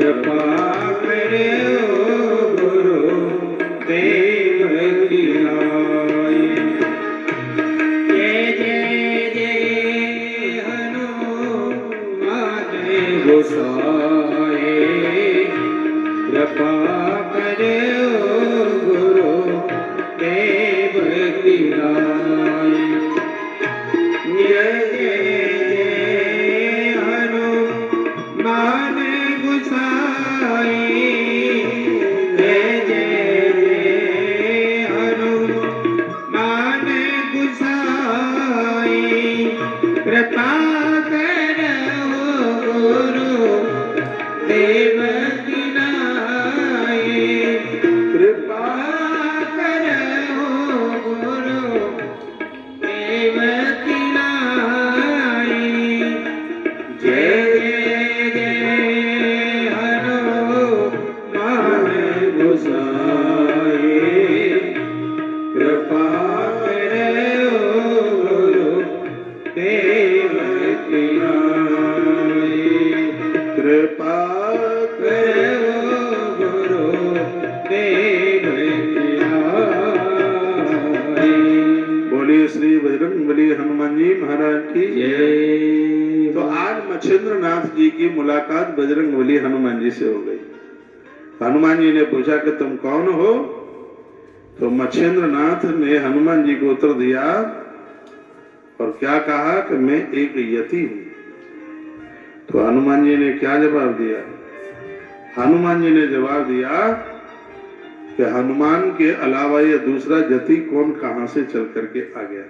कृपा करे गुरु देव की नाई। जय जय जय हनुमान गोसाई। कृपा करे गुरु देव की नाई। जय जय हनुमान गोसाई। जय जय हनुमान गोसाई। कृपा करो गुरु देव की नाई। कृपा करो गुरु देव की नाई। जय जय जय हनुमान गोसाई। कृपा करो गुरु देव की नाई। कृपा करो गुरु देव की नाई। बोलिए श्री बजरंग बली हनुमान जी महाराज की जय। तो आज मच्छिंद्र नाथ जी की मुलाकात बजरंग बली हनुमान जी से हो गई। हनुमान जी ने पूछा कि तुम कौन हो? तो मच्छिंद्र नाथ ने हनुमान जी को उत्तर दिया और क्या कहा कि मैं एक यति हूं। तो हनुमान जी ने क्या जवाब दिया? हनुमान जी ने जवाब दिया कि हनुमान के अलावा यह दूसरा यति कौन कहां से चल करके आ गया।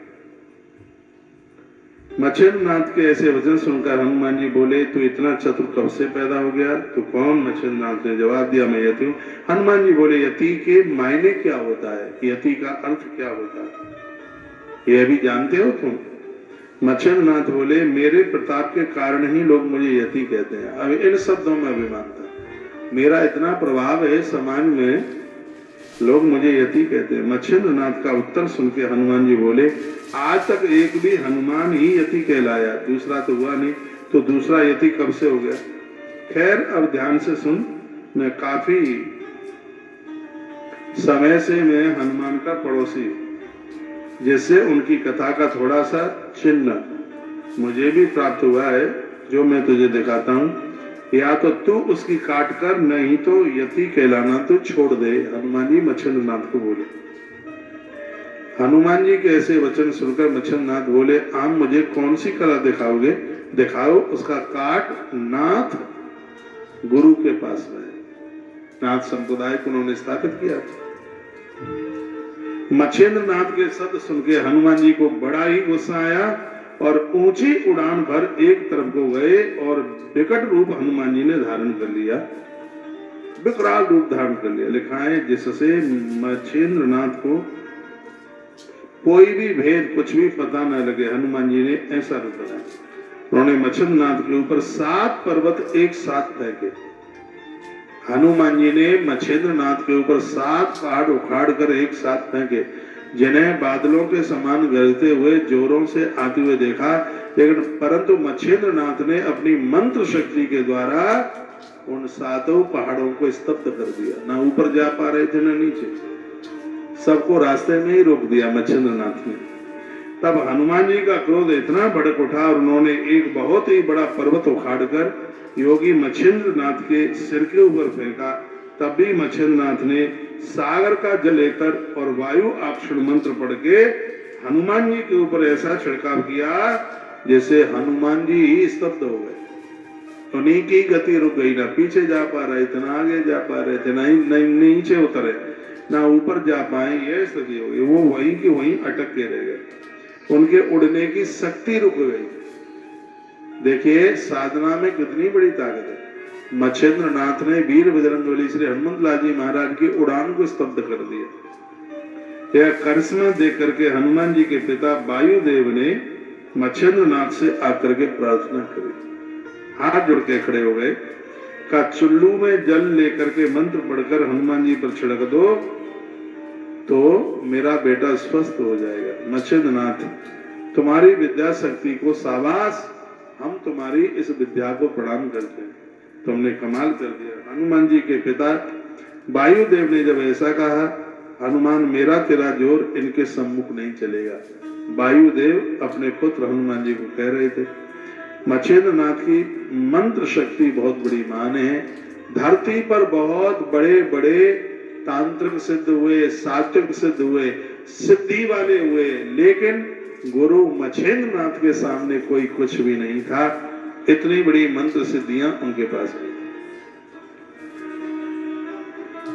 मच्छिंद्र नाथ के ऐसे वचन सुनकर हनुमान जी बोले, तू इतना चतुर कब से पैदा हो गया? तू कौन? मच्छिंद्र नाथ ने जवाब दिया, मैं यति हूं। हनुमान जी बोले, यति के मायने क्या होता है? यति का अर्थ क्या होता है? यह भी जानते हो तुम? मच्छिंद्र नाथ बोले, मेरे प्रताप के कारण ही लोग मुझे यति कहते हैं। अब इन शब्दों में अभिमान था, मेरा इतना प्रभाव है समाज में, लोग मुझे यति कहते हैं। मच्छिंद्र नाथ का उत्तर सुन के हनुमान जी बोले, आज तक एक भी हनुमान ही यति कहलाया, दूसरा तो हुआ नहीं, तो दूसरा यति कब से हो गया? खैर अब ध्यान से सुन, मैं काफी समय से मैं हनुमान का पड़ोसी हूं, जिससे उनकी कथा का थोड़ा सा चिन्ह मुझे भी प्राप्त हुआ है, जो मैं तुझे दिखाता हूं। या तो तू उसकी काट कर, नहीं तो यति कहलाना तो छोड़ दे। हनुमान जी मच्छिंद्र नाथ को बोले। हनुमान जी के ऐसे वचन सुनकर मच्छिंद्र नाथ बोले, आम मुझे कौन सी कला दिखाओगे? दिखाओ। उसका काट नाथ गुरु के पास में है। नाथ संप्रदाय को उन्होंने स्थापित किया। मच्छिंद्र नाथ के शब्द सुन के हनुमान जी को बड़ा ही गुस्सा आया और ऊंची उड़ान भर एक तरफ को गए और विकट रूप हनुमान जी ने धारण कर लिया, विकराल रूप धारण कर लिया। लिखा है, जिससे मच्छिंद्र नाथ को कोई भी भेद कुछ भी पता न लगे, हनुमान जी ने ऐसा रूप बनाया। उन्होंने मच्छिंद्र नाथ के ऊपर 7 पर्वत एक साथ फेंके। हनुमान जी ने मच्छिंद्र नाथ के ऊपर 7 पहाड़ उखाड़ कर एक साथ फेंके, जिन्हें बादलों के समान गरजते हुए जोरों से आते हुए देखा, लेकिन परंतु मच्छिंद्र नाथ ने अपनी मंत्र शक्ति के द्वारा उन 7 पहाड़ों को स्तब्ध कर दिया। ना ऊपर जा पा रहे थे ना नीचे, सबको रास्ते में ही रोक दिया मच्छिंद्र नाथ ने। तब हनुमान जी का क्रोध इतना भड़क उठा और उन्होंने एक बहुत ही बड़ा पर्वत उखाड़कर योगी मच्छिंद्र नाथ के सिर के ऊपर फेंका। तब भी मच्छिंद्र नाथ ने सागर का जल लेकर और वायु आक्षण मंत्र पढ़ के हनुमान जी के ऊपर ऐसा छिड़काव किया जैसे हनुमान जी ही स्तब्ध हो गए। उन्हीं की गति रुक गई, ना पीछे जा पा रहे थे, ना आगे जा पा रहे थे, ना नीचे उतरे, ना ऊपर जा पाए। ये स्थिति हो गई, वो वहीं की वहीं अटक के रह गए, उनके उड़ने की शक्ति रुक गई। देखिए साधना में कितनी बड़ी ताकत है। मच्छिंद्र नाथ ने वीर बजरंगबली श्री हनुमत लाल जी महाराज की उड़ान को स्तब्ध कर दिया। यह करिश्मा देख करके हनुमान जी के पिता वायुदेव ने मच्छिंद्र नाथ से आकर के प्रार्थना करी, हाथ जोड़ के खड़े हो गए, का चुल्लू में जल लेकर के मंत्र पढ़कर हनुमान जी पर छिड़क दो तो मेरा बेटा स्वस्थ हो जाएगा। मच्छिंद्र नाथ, तुम्हारी विद्या शक्ति को शाबाश, हम तुम्हारी इस विद्या को प्रणाम करते हैं। तुमने कमाल कर दिया। हनुमान जी के पिता वायुदेव ने जब ऐसा कहा, हनुमान मेरा तेरा जोर इनके सम्मुख नहीं चलेगा। वायुदेव अपने पुत्र हनुमान जी को कह रहे थे। मच्छिंद्र नाथ की मंत्र शक्ति बहुत बड़ी मान है। धरती पर बहुत बड़े बड़े तांत्रिक सिद्ध हुए, सात्विक सिद्ध हुए, सिद्धि वाले हुए, लेकिन गुरु मच्छिंद्र नाथ के सामने कोई कुछ भी नहीं था। इतनी बड़ी मंत्र सिद्धियां उनके पास नहीं,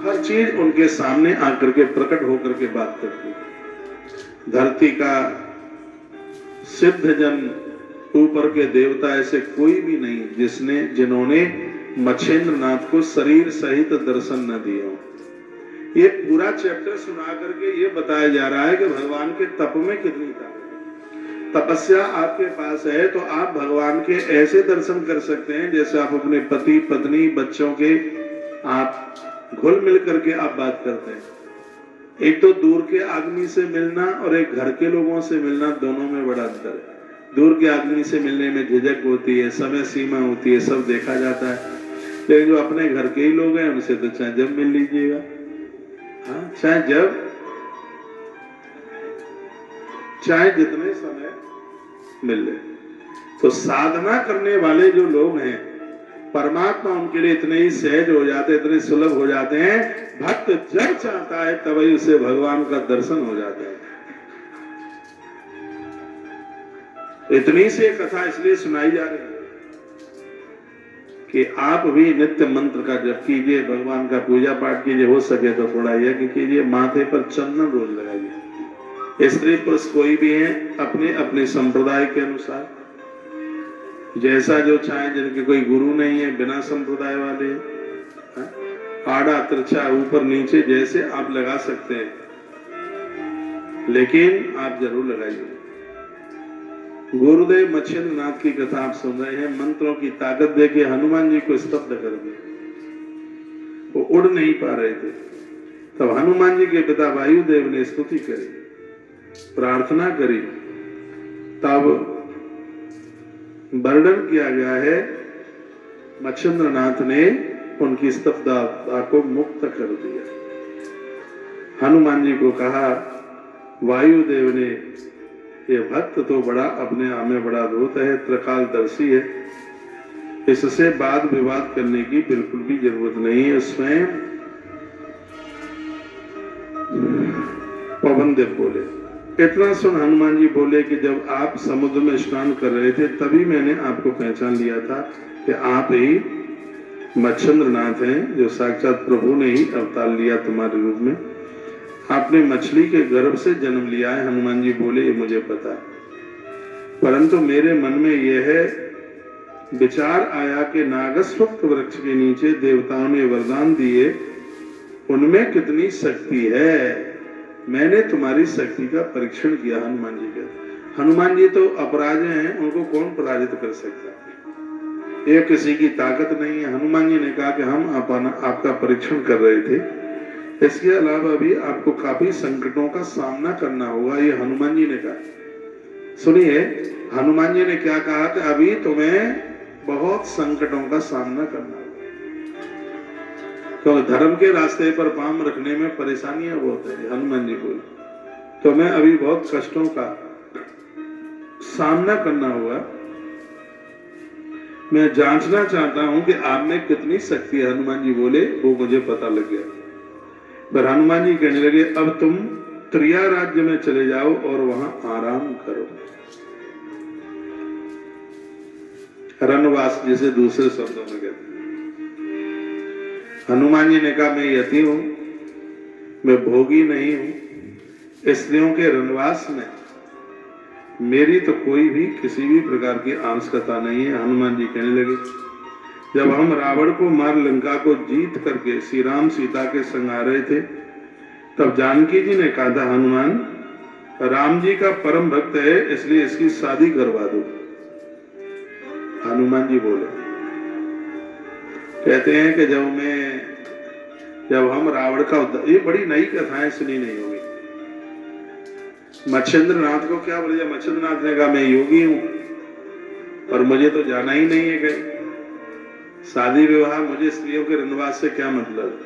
हर चीज उनके सामने आकर के प्रकट होकर के बात करती। धरती का सिद्ध जन, ऊपर के देवता ऐसे कोई भी नहीं जिन्होंने मच्छिंद्र नाथ को शरीर सहित दर्शन न दिए हो। ये पूरा चैप्टर सुना करके ये बताया जा रहा है कि भगवान के तप में कितनी ताकत। तपस्या आपके पास है तो आप भगवान के ऐसे दर्शन कर सकते हैं जैसे आप अपने पति पत्नी बच्चों के आप घुल मिल करके आप बात करते हैं। एक तो दूर के आदमी से मिलना और एक घर के लोगों से मिलना, दोनों में बड़ा अंतर है। दूर के आदमी से मिलने में झिझक होती है, समय सीमा होती है, सब देखा जाता है। लेकिन जो अपने घर के ही लोग हैं उनसे तो चाहे जब मिल लीजिएगा, हाँ, चाहे जितने समय मिल ले। तो साधना करने वाले जो लोग हैं, परमात्मा उनके लिए इतने ही सहज हो जाते, इतने सुलभ हो जाते हैं। भक्त जब चाहता है तभी उसे भगवान का दर्शन हो जाता है। इतनी सी कथा इसलिए सुनाई जा रही है कि आप भी नित्य मंत्र का जप कीजिए, भगवान का पूजा पाठ कीजिए, हो सके तो थोड़ा यज्ञ कीजिए, माथे पर चंदन रोज लगाइए। स्त्री पुरुष कोई भी है अपने अपने संप्रदाय के अनुसार, जैसा जो चाहे, जिनके कोई गुरु नहीं है, बिना संप्रदाय वाले, आड़ा तिरछा ऊपर नीचे जैसे आप लगा सकते हैं, लेकिन आप जरूर लगाइए। गुरुदेव मच्छिंद्र नाथ की कथा आप सुन रहे हैं। मंत्रों की ताकत देखिए, हनुमान जी को स्तब्ध कर दिया, वो उड़ नहीं पा रहे थे। तब हनुमान जी के पिता वायुदेव ने स्तुति करी, प्रार्थना करी, तब वर्णन किया गया है मच्छिंद्र नाथ ने उनकी स्तब्धता को मुक्त कर दिया। हनुमान जी को कहा वायुदेव ने, ये भक्त तो बड़ा अपने आप में बड़ा धूर्त है, त्रिकालदर्शी है, इससे वाद विवाद करने की बिल्कुल भी जरूरत नहीं है। स्वयं पवन देव बोले। इतना सुन हनुमान जी बोले कि जब आप समुद्र में स्नान कर रहे थे तभी मैंने आपको पहचान लिया था कि आप ही मच्छिंद्र नाथ हैं, जो साक्षात प्रभु ने ही अवतार लिया तुम्हारे रूप में। आपने मछली के गर्भ से जन्म लिया है। हनुमान जी बोले ये मुझे पता है, परंतु मेरे मन में यह है विचार आया कि नागस्वत्थ वृक्ष के नीचे देवताओं ने वरदान दिए, उनमें कितनी शक्ति है। मैंने तुम्हारी शक्ति का परीक्षण किया। हनुमान जी कहते, हनुमान जी तो अपराजय हैं, उनको कौन पराजित कर सकता है, ये किसी की ताकत नहीं है। हनुमान जी ने कहा कि हम आपका परीक्षण कर रहे थे, इसके अलावा भी आपको काफी संकटों का सामना करना होगा, ये हनुमान जी ने कहा। सुनिए हनुमान जी ने क्या कहा कि अभी तुम्हें बहुत संकटों का सामना करना होगा, तो धर्म के रास्ते पर पांव रखने में परेशानियां बहुत है। हनुमान जी बोले तुम्हें अभी बहुत कष्टों का सामना करना होगा। मैं जांचना चाहता हूं कि आप में कितनी शक्ति है। हनुमान जी बोले वो मुझे पता लग गया। पर हनुमान जी कहने लगे अब तुम त्रिया राज्य में चले जाओ और वहां आराम करो। रनवास जिसे दूसरे शब्दों में कहते हैं। हनुमान जी ने कहा मैं यति हूं, मैं भोगी नहीं हूं, स्त्रियों के रनवास में मेरी तो कोई भी किसी भी प्रकार की आवश्यकता नहीं है। हनुमान जी कहने लगे जब हम रावण को मार लंका को जीत करके श्री राम सीता के संग आ रहे थे, तब जानकी जी ने कहा था हनुमान राम जी का परम भक्त है, इसलिए इसकी शादी करवा दो। हनुमान जी बोले, कहते हैं कि जब हम रावण का उद्धार, ये बड़ी नई कथाएं सुनी नहीं होगी। मच्छिंद्र नाथ को क्या बोले, मच्छिंद्र नाथ ने कहा मैं योगी हूं और मुझे तो जाना ही नहीं है कहीं, शादी विवाह मुझे स्त्रियों के रनवास से क्या मतलब।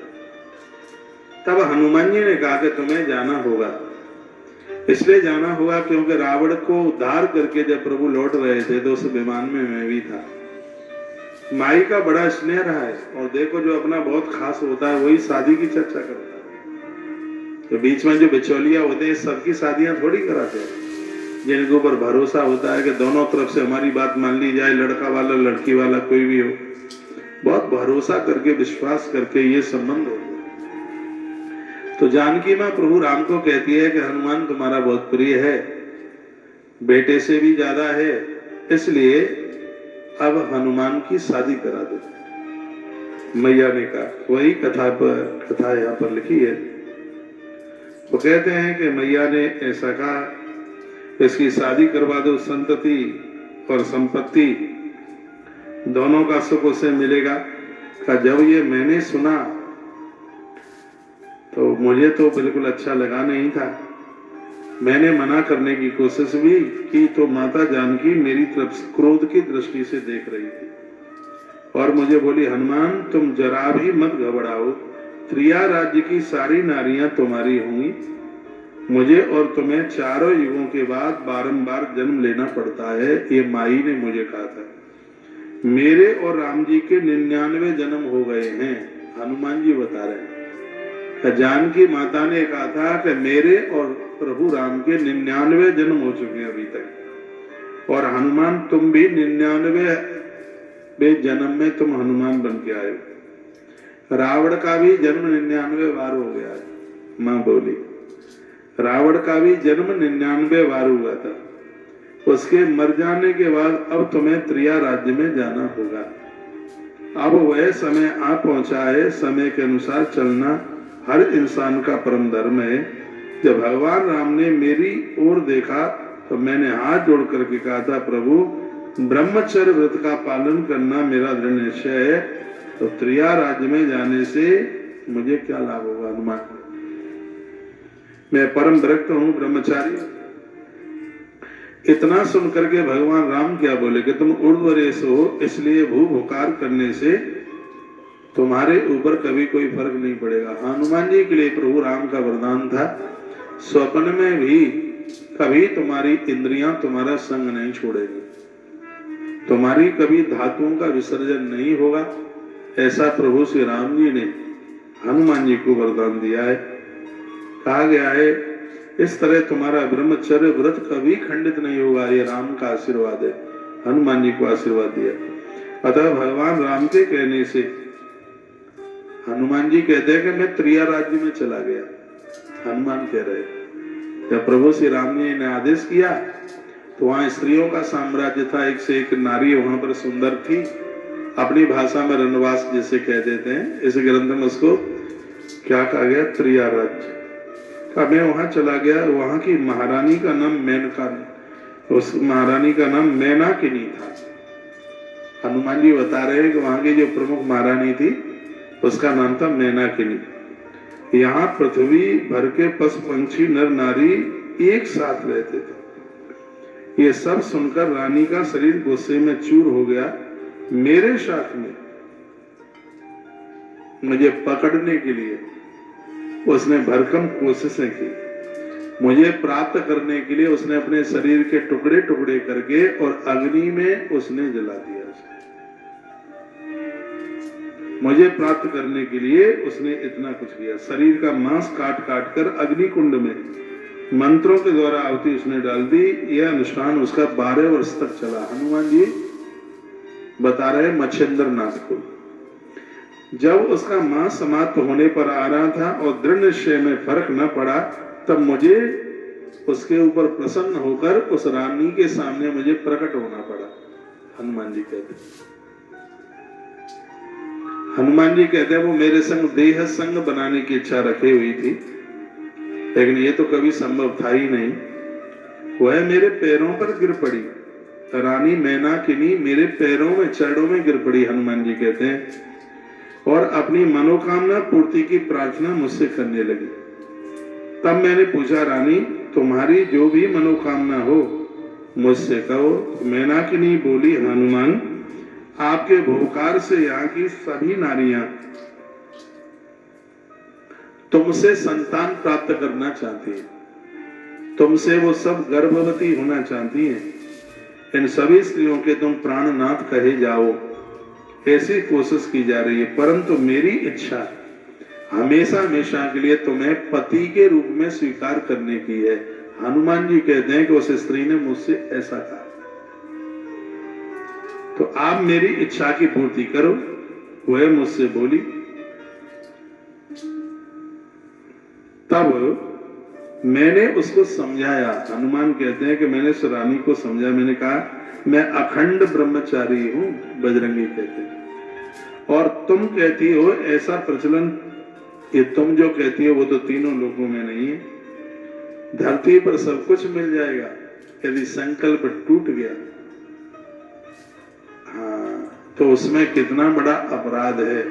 तब हनुमान जी ने कहा कि तुम्हें जाना होगा। इसलिए जाना होगा क्योंकि रावण को उद्धार करके जब प्रभु लौट रहे थे तो उस विमान में मैं भी था। माई का बड़ा स्नेह रहा है। और देखो जो अपना बहुत खास होता है वही शादी की चर्चा करता है। तो बीच में जो बिचौलिया होते हैं सबकी शादियां थोड़ी कराते हैं। जिनके ऊपर भरोसा होता है कि दोनों तरफ से हमारी बात मान ली जाए, लड़का वाला लड़की वाला कोई भी हो, बहुत भरोसा करके विश्वास करके ये संबंध हो। तो जानकी मां प्रभु राम को कहती है कि हनुमान तुम्हारा बहुत प्रिय है, बेटे से भी ज्यादा है, इसलिए अब हनुमान की शादी करा दो। मैया ने कहा, वही कथा यहाँ पर लिखी है। वो कहते हैं कि मैया ने ऐसा कहा, इसकी शादी करवा दो, संतति और संपत्ति दोनों का सुख उसे मिलेगा। का जब ये मैंने सुना तो मुझे तो बिल्कुल अच्छा लगा नहीं था। मैंने मना करने की कोशिश भी की तो माता जानकी मेरी तरफ क्रोध की दृष्टि से देख रही थी और मुझे बोली, हनुमान तुम जरा भी मत घबराओ, त्रिया राज्य की सारी नारियां तुम्हारी होंगी। मुझे और तुम्हें चारों युगों के बाद बारंबार जन्म लेना पड़ता है, ये माई ने मुझे कहा था। मेरे और राम जी के 99 जन्म हो गए हैं, हनुमान जी बता रहे हैं। जानकी माता ने कहा था कि मेरे और प्रभु राम के 99 जन्म हो चुके हैं अभी तक, और हनुमान तुम भी 99वें जन्म में तुम हनुमान बन के आए। रावण का भी जन्म 99 बार हो गया है। मां बोली, रावण का भी जन्म 99 बार हुआ था। उसके मर जाने के बाद अब तुम्हें त्रिया राज्य में जाना होगा। अब वह समय आ पहुंचा है, समय के अनुसार चलना हर इंसान का परम धर्म है। जब भगवान राम ने मेरी ओर देखा तो मैंने हाथ जोड़ करके कहा था, प्रभु ब्रह्मचर्य व्रत का पालन करना मेरा दृढ़ निश्चय है, तो त्रिया राज्य में जाने से मुझे क्या लाभ होगा। हनुमान, मैं परम विरक्त हूं, ब्रह्मचारी। इतना सुन करके भगवान राम क्या बोले कि तुम ऊर्ध्वरेश हो, इसलिए भूख हुकार करने से तुम्हारे ऊपर कभी कोई फर्क नहीं पड़ेगा। हनुमान जी के लिए प्रभु राम का वरदान था, स्वप्न में भी कभी तुम्हारी इंद्रियां तुम्हारा संग नहीं छोड़ेगी, तुम्हारी कभी धातुओं का विसर्जन नहीं होगा। ऐसा प्रभु श्री राम जी ने हनुमान जी को वरदान दिया है। कहा गया है इस तरह तुम्हारा ब्रह्मचर्य व्रत कभी खंडित नहीं होगा, ये राम का आशीर्वाद है। हनुमान जी को आशीर्वाद दिया। अतः भगवान राम के कहने से हनुमान जी कहते हैं कि मैं त्रिया राज्य में चला गया। हनुमान कह रहे, जब प्रभु श्री राम जी ने आदेश किया तो वहां स्त्रियों का साम्राज्य था, एक से एक नारी वहां पर सुंदर थी। अपनी भाषा में रनवास जिसे कह देते हैं, इस ग्रंथ में उसको क्या कहा गया, त्रिया राज्य का। मैं वहां चला गया, वहां की महारानी का नाम मेनका, उस महारानी का नाम मैनाकिनी था। हनुमान जी बता रहे हैं कि वहां की जो प्रमुख महारानी थी उसका नाम था मैनाकिनी। यहाँ पृथ्वी भर के पशु पंछी नर नारी एक साथ रहते थे। ये सब सुनकर रानी का शरीर गुस्से में चूर हो गया। मेरे साथ में मुझे पकड़ने के लिए उसने भरकम कोशिशें की। मुझे प्राप्त करने के लिए उसने अपने शरीर के टुकड़े टुकड़े करके और अग्नि में उसने जला दिया। मुझे प्राप्त करने के लिए उसने इतना कुछ किया। शरीर का मांस काट काट कर अग्नि कुंड में मंत्रों के द्वारा आहुति उसने डाल दी। यह अनुष्ठान उसका 12 वर्ष तक चला। हनुमान जी बता रहे मच्छिंद्र नाथ को। जब उसका मांस समाप्त होने पर आ रहा था और दृढ़ निश्चय में फर्क न पड़ा, तब मुझे उसके ऊपर प्रसन्न होकर उस रानी के सामने मुझे प्रकट होना पड़ा। हनुमान जी कहते, हनुमान जी कहते हैं वो मेरे संग देह संग बनाने की इच्छा रखे हुई थी, लेकिन ये तो कभी संभव था ही नहीं। वह मेरे पैरों पर गिर पड़ी। रानी मैनाकिनी मेरे पैरों में, चरणों में गिर पड़ी। हनुमान जी कहते हैं और अपनी मनोकामना पूर्ति की प्रार्थना मुझसे करने लगी। तब मैंने पूछा, रानी तुम्हारी जो भी मनोकामना हो मुझसे कहो। मैनाकिनी बोली, हनुमान आपके भोकार से यहाँ की सभी नारियां तुमसे संतान प्राप्त करना चाहती है, तुमसे वो सब गर्भवती होना चाहती हैं। इन सभी स्त्रियों के तुम प्राणनाथ कहे जाओ, ऐसी कोशिश की जा रही है। परंतु मेरी इच्छा हमेशा हमेशा के लिए तुम्हें पति के रूप में स्वीकार करने की है। हनुमान जी कहते हैं कि उस स्त्री ने मुझसे ऐसा कहा, तो आप मेरी इच्छा की पूर्ति करो। वह मुझसे बोली। तब मैंने उसको समझाया। हनुमान कहते हैं कि मैंने उस रानी को समझा। मैंने कहा मैं अखंड ब्रह्मचारी हूं, बजरंगी कहते हैं, और तुम कहती हो ऐसा प्रचलन, ये तुम जो कहती हो वो तो तीनों लोगों में नहीं है। धरती पर सब कुछ मिल जाएगा यदि संकल्प टूट गया, हाँ, तो उसमें कितना बड़ा अपराध है,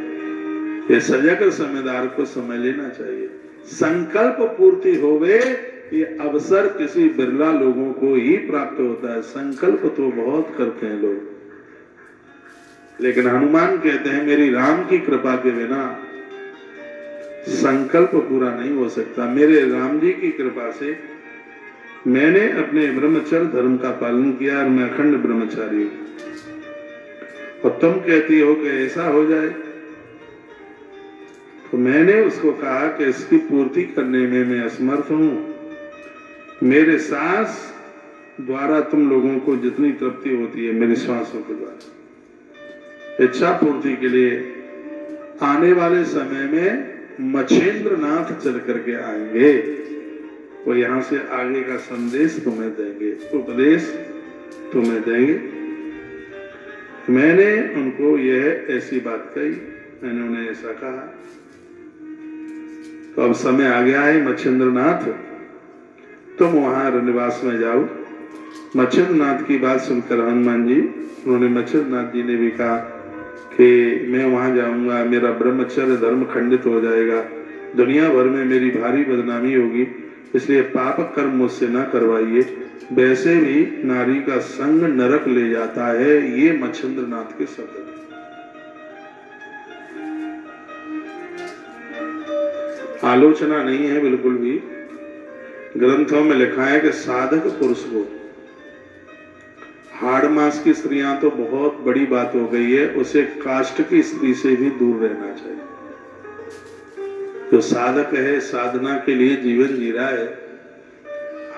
ये सजग समझदार को समझ लेना चाहिए। संकल्प पूर्ति होवे ये अवसर किसी बिरला लोगों को ही प्राप्त होता है। संकल्प तो बहुत करते हैं लोग, लेकिन हनुमान कहते हैं मेरी राम की कृपा के बिना संकल्प पूरा नहीं हो सकता। मेरे राम जी की कृपा से मैंने अपने ब्रह्मचर्य धर्म का पालन किया और मैं अखंड ब्रह्मचारी हूं, और तुम कहती हो कि ऐसा हो जाए, तो मैंने उसको कहा कि इसकी पूर्ति करने में मैं असमर्थ हूं। मेरे सांस द्वारा तुम लोगों को जितनी तृप्ति होती है मेरी श्वासों के द्वारा। इच्छा पूर्ति के लिए आने वाले समय में मछेंद्र नाथ चल करके आएंगे, वो यहां से आगे का संदेश तुम्हें देंगे, उपदेश तुम्हें देंगे। मैंने उनको यह ऐसी बात कही, मैंने उन्हें ऐसा कहा। तो अब समय आ गया है मच्छिंद्र नाथ, तुम वहां रनिवास में जाओ। मच्छिंद्र नाथ की बात सुनकर हनुमान जी, उन्होंने मच्छिंद्र नाथ जी ने भी कहा कि मैं वहां जाऊंगा, मेरा ब्रह्मचर्य धर्म खंडित हो जाएगा, दुनिया भर में मेरी भारी बदनामी होगी, इसलिए पाप कर्म मुझसे ना करवाइए। वैसे भी नारी का संग नरक ले जाता है, ये मच्छिंद्र नाथ के शब्द हैं। आलोचना नहीं है बिल्कुल भी। ग्रंथों में लिखा है कि साधक पुरुष को, हाड़ मास की स्त्रियां तो बहुत बड़ी बात हो गई है, उसे काष्ठ की स्त्री से भी दूर रहना चाहिए। जो साधक है, साधना के लिए जीवन जी रहा है,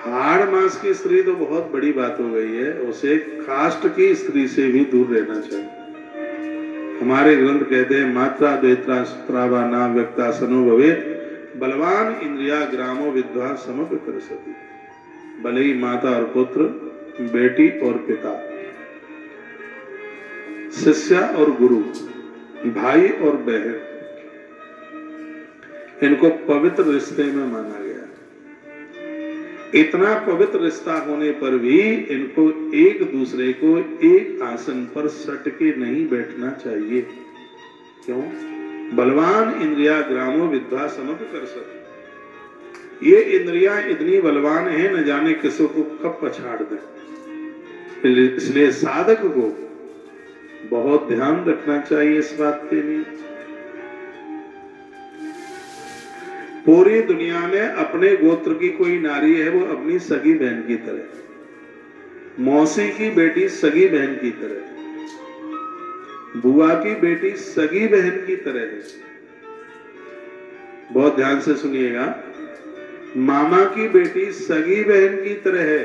हाड़ मास की स्त्री तो बहुत बड़ी बात हो गई है, उसे काष्ठ की स्त्री से भी दूर रहना चाहिए। हमारे ग्रंथ कहते हैं मात्रा द्वेत्रा स्त्रावा नाम व्यक्तासनो भवेत्, बलवान इंद्रिया ग्रामो विद्वान समग्र कर सती। भले ही माता और पुत्र, बेटी और पिता, शिष्या और गुरु, भाई और बहन, इनको पवित्र रिश्ते में माना गया। इतना पवित्र रिश्ता होने पर भी इनको एक दूसरे को एक आसन पर सट के नहीं बैठना चाहिए। क्यों? बलवान इंद्रिया ग्रामो विद्या समग्र कर सके। ये इंद्रियां इतनी बलवान है, न जाने किसी को कब पछाड़ दे। इसलिए साधक को बहुत ध्यान रखना चाहिए इस बात के लिए। पूरी दुनिया में अपने गोत्र की कोई नारी है वो अपनी सगी बहन की तरह, मौसी की बेटी सगी बहन की तरह, बुआ की बेटी सगी बहन की तरह है। बहुत ध्यान से सुनिएगा, मामा की बेटी सगी बहन की तरह है,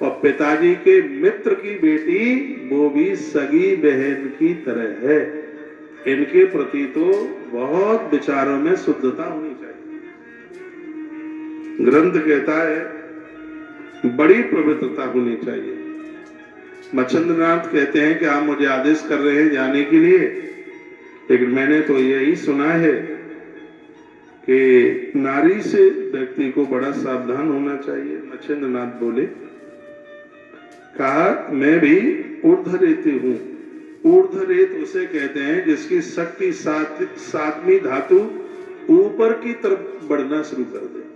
और पिताजी के मित्र की बेटी वो भी सगी बहन की तरह है। इनके प्रति तो बहुत विचारों में शुद्धता होनी चाहिए। ग्रंथ कहता है बड़ी पवित्रता होनी चाहिए। मच्छिंद्रनाथ कहते हैं कि आप मुझे आदेश कर रहे हैं जाने के लिए, लेकिन मैंने तो यही सुना है कि नारी से व्यक्ति को बड़ा सावधान होना चाहिए। मच्छिंद्रनाथ बोले, कहा मैं भी ऊर्ध्वरेती हूं। ऊर्ध्वरेत उसे कहते हैं जिसकी शक्ति सातवीं धातु ऊपर की तरफ बढ़ना शुरू कर दे।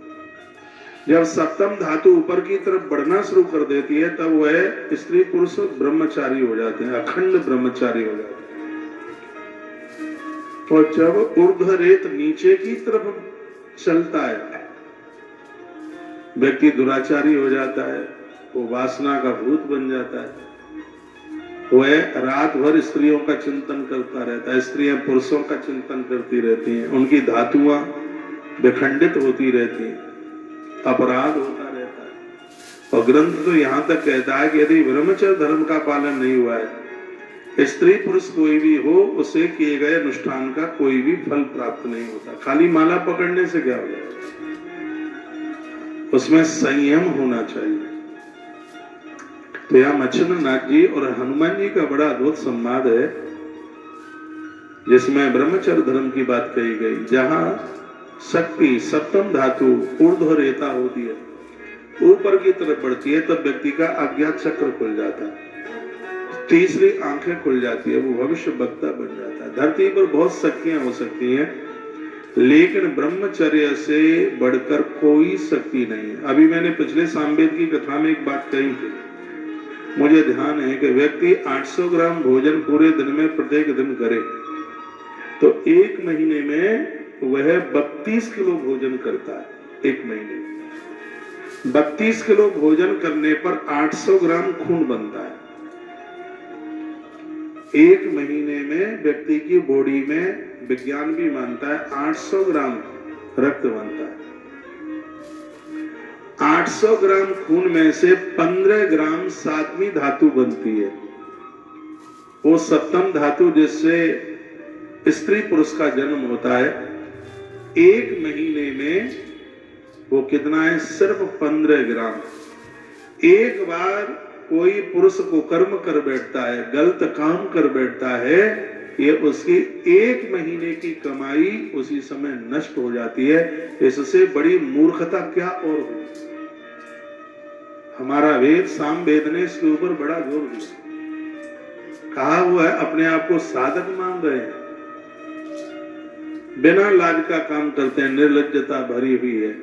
जब सप्तम धातु ऊपर की तरफ बढ़ना शुरू कर देती है तब वह स्त्री पुरुष ब्रह्मचारी हो जाते हैं, अखंड ब्रह्मचारी हो जाते हैं। और जब ऊर्ध्व रेत नीचे की तरफ चलता है, व्यक्ति दुराचारी हो जाता है, वो वासना का भूत बन जाता है, वह रात भर स्त्रियों का चिंतन करता रहता है, स्त्रियां पुरुषों का चिंतन करती रहती हैं, उनकी धातुआं विखंडित होती रहती हैं, अपराध होता रहता है। और ग्रंथ तो यहां तक कहता है कि यदि ब्रह्मचर्य धर्म का पालन नहीं हुआ है, स्त्री पुरुष कोई भी हो, उसे किए गए अनुष्ठान का कोई भी फल प्राप्त नहीं होता। खाली माला पकड़ने से क्या हो जाएगा? उसमें संयम होना चाहिए। तो यहाँ मच्छिंद्रनाथ जी और हनुमान जी का बड़ा अद्भुत संवाद है, जिसमें ब्रह्मचर्य धर्म की बात कही गई। जहां शक्ति सप्तम धातु ऊर्ध्व रेता होती है, ऊपर की तरफ बढ़ती है, तब व्यक्ति का अज्ञात चक्र खुल जाता है, तीसरी आंखें खुल जाती है, वो भविष्य वक्ता बन जाता है। धरती पर बहुत शक्तियां हो सकती हैं, लेकिन ब्रह्मचर्य से बढ़कर कोई शक्ति नहीं है। अभी मैंने पिछले सामवेद की कथा में एक बात कही थी, मुझे ध्यान है कि व्यक्ति 800 ग्राम भोजन पूरे दिन में प्रत्येक दिन करे तो एक महीने में वह 32 किलो भोजन करता है। एक महीने में 32 किलो भोजन करने पर 800 ग्राम खून बनता है। एक महीने में व्यक्ति की बॉडी में विज्ञान भी मानता है 800 ग्राम रक्त बनता है। 800 ग्राम खून में से 15 ग्राम सातवीं धातु बनती है, वो सप्तम धातु जिससे स्त्री पुरुष का जन्म होता है। एक महीने में वो कितना है? सिर्फ 15 ग्राम। एक बार कोई पुरुष को कर्म कर बैठता है, गलत काम कर बैठता है, ये उसकी एक महीने की कमाई उसी समय नष्ट हो जाती है। इससे बड़ी मूर्खता क्या और हुई? हमारा वेद सामवेद ने इसके ऊपर बड़ा जोर दिया। कहा हुआ है अपने आप को साधक मान रहे हैं, बिना लाज का काम करते हैं, निर्लज्जता भरी हुई है,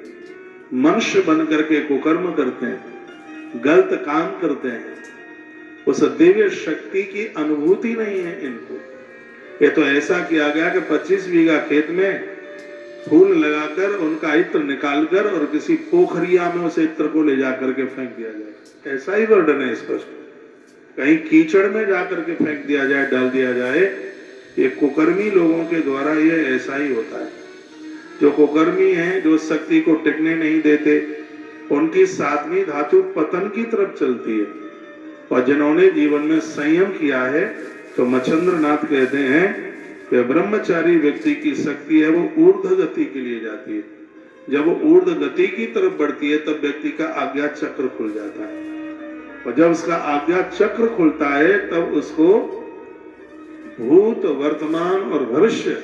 मनुष्य बन करके कुकर्म करते हैं, गलत काम करते हैं, उस दिव्य शक्ति की अनुभूति नहीं है इनको। ये तो ऐसा किया गया कि 25 बीघा खेत में फूल लगाकर उनका इत्र निकालकर और किसी पोखरिया में उस इत्र को ले जाकर के फेंक दिया जाए, ऐसा ही वर्णन है स्पष्ट। कहीं कीचड़ में जाकर के फेंक दिया जाए, डाल दिया जाए। ये कुकर्मी लोगों के द्वारा ये ऐसा ही होता है। जो कुकर्मी हैं, जो शक्ति को टिकने नहीं देते, उनकी सातवीं धातु पतन की तरफ चलती है। और जिन्होंने जीवन में संयम किया है, तो मच्छिंद्रनाथ कहते हैं कि ब्रह्मचारी व्यक्ति की शक्ति है वो ऊर्ध्व गति के लिए जाती है। जब वो ऊर्ध्व गति की तरफ बढ़ती है, तब व्यक्ति का आज्ञा चक्र खुल जाता है। और जब उसका आज्ञा चक्र खुलता है, तब उसको भूत, वर्तमान और भविष्य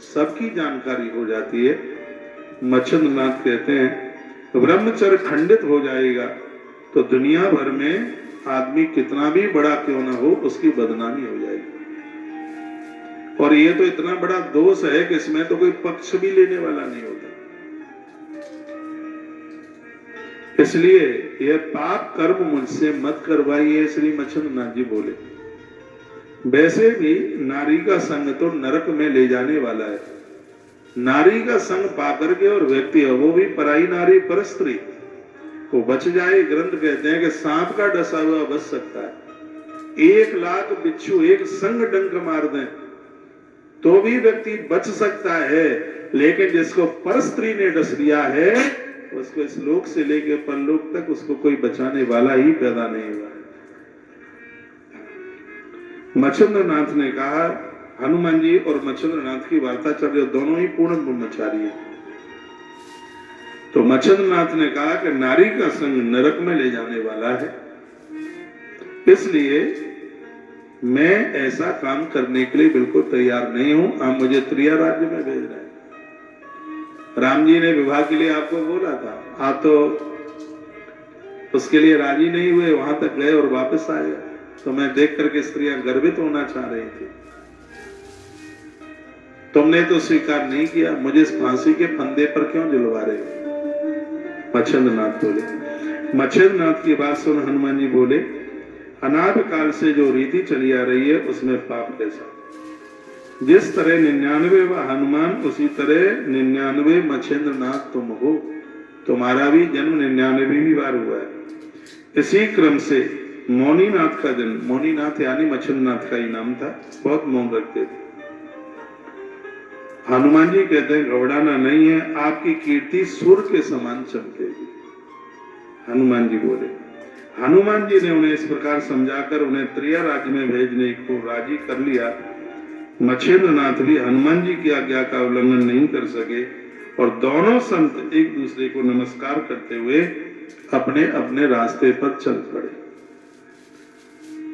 सबकी जानकारी हो जाती है। मच्छिंद्रनाथ कहते हैं ब्रह्मचर्य खंडित हो जाएगा तो दुनिया भर में आदमी कितना भी बड़ा क्यों ना हो, उसकी बदनामी हो जाएगी। और ये तो इतना बड़ा दोष है कि इसमें तो कोई पक्ष भी लेने वाला नहीं होता। इसलिए यह पाप कर्म मुझसे मत करवाइए, श्री मच्छिंद्रनाथ जी बोले। वैसे भी नारी का संग तो नरक में ले जाने वाला है। नारी का संग पाकर के और व्यक्ति, वो भी पराई नारी पर स्त्री, वो बच जाए। ग्रंथ कहते हैं कि सांप का डसा हुआ बच सकता है। 1 लाख बिच्छू एक संग डंक मार दें तो भी व्यक्ति बच सकता है, लेकिन जिसको पर स्त्री ने डस लिया है, उसको इस लोक से लेकर परलोक तक उसको कोई बचाने वाला ही पैदा नहीं हुआ है। मच्छिंद्रनाथ ने कहा, हनुमान जी और मच्छिंद्रनाथ की वार्ता चल रही, दोनों ही पूर्ण ब्रह्मचारी हैं। तो मच्छिंद्रनाथ ने कहा कि नारी का संग नरक में ले जाने वाला है, इसलिए मैं ऐसा काम करने के लिए बिल्कुल तैयार नहीं हूं। आप मुझे त्रिया राज्य में भेज रहे हैं। राम जी ने विवाह के लिए आपको बोला था, आप तो उसके लिए राजी नहीं हुए, वहां तक गए और वापस आए। तो मैं देख करके स्त्रियां गर्वित होना चाह रही थी, तुमने तो स्वीकार नहीं किया, मुझे इस फांसी के फंदे पर क्यों झुलवा रहे हो? मच्छिंद्रनाथ बोले। मच्छिंद्रनाथ की बात सुन हनुमान जी बोले, अनाद काल से जो रीति चली आ रही है उसमें पाप कैसा? जिस तरह 99 हनुमान उसी तरह 99 मच्छेंद्र नाथ तुम हो। तुम्हारा भी जन्म 99वीं बार हुआ है। इसी क्रम से मौनीनाथ का जन्म, मौनीनाथ यानी मच्छेंद्र नाथ का ही नाम था, बहुत मौन रखते थे। हनुमान जी कहते हैं घबराना नहीं है, आपकी कीर्ति सूर्य के समान चमकेगी। हनुमान जी बोले। हनुमान जी ने उन्हें इस प्रकार समझाकर उन्हें त्रिया राज्य में भेजने को राजी कर लिया। मच्छेंद्र नाथ भी हनुमान जी की आज्ञा का उल्लंघन नहीं कर सके और दोनों संत एक दूसरे को नमस्कार करते हुए अपने अपने रास्ते पर चल पड़े।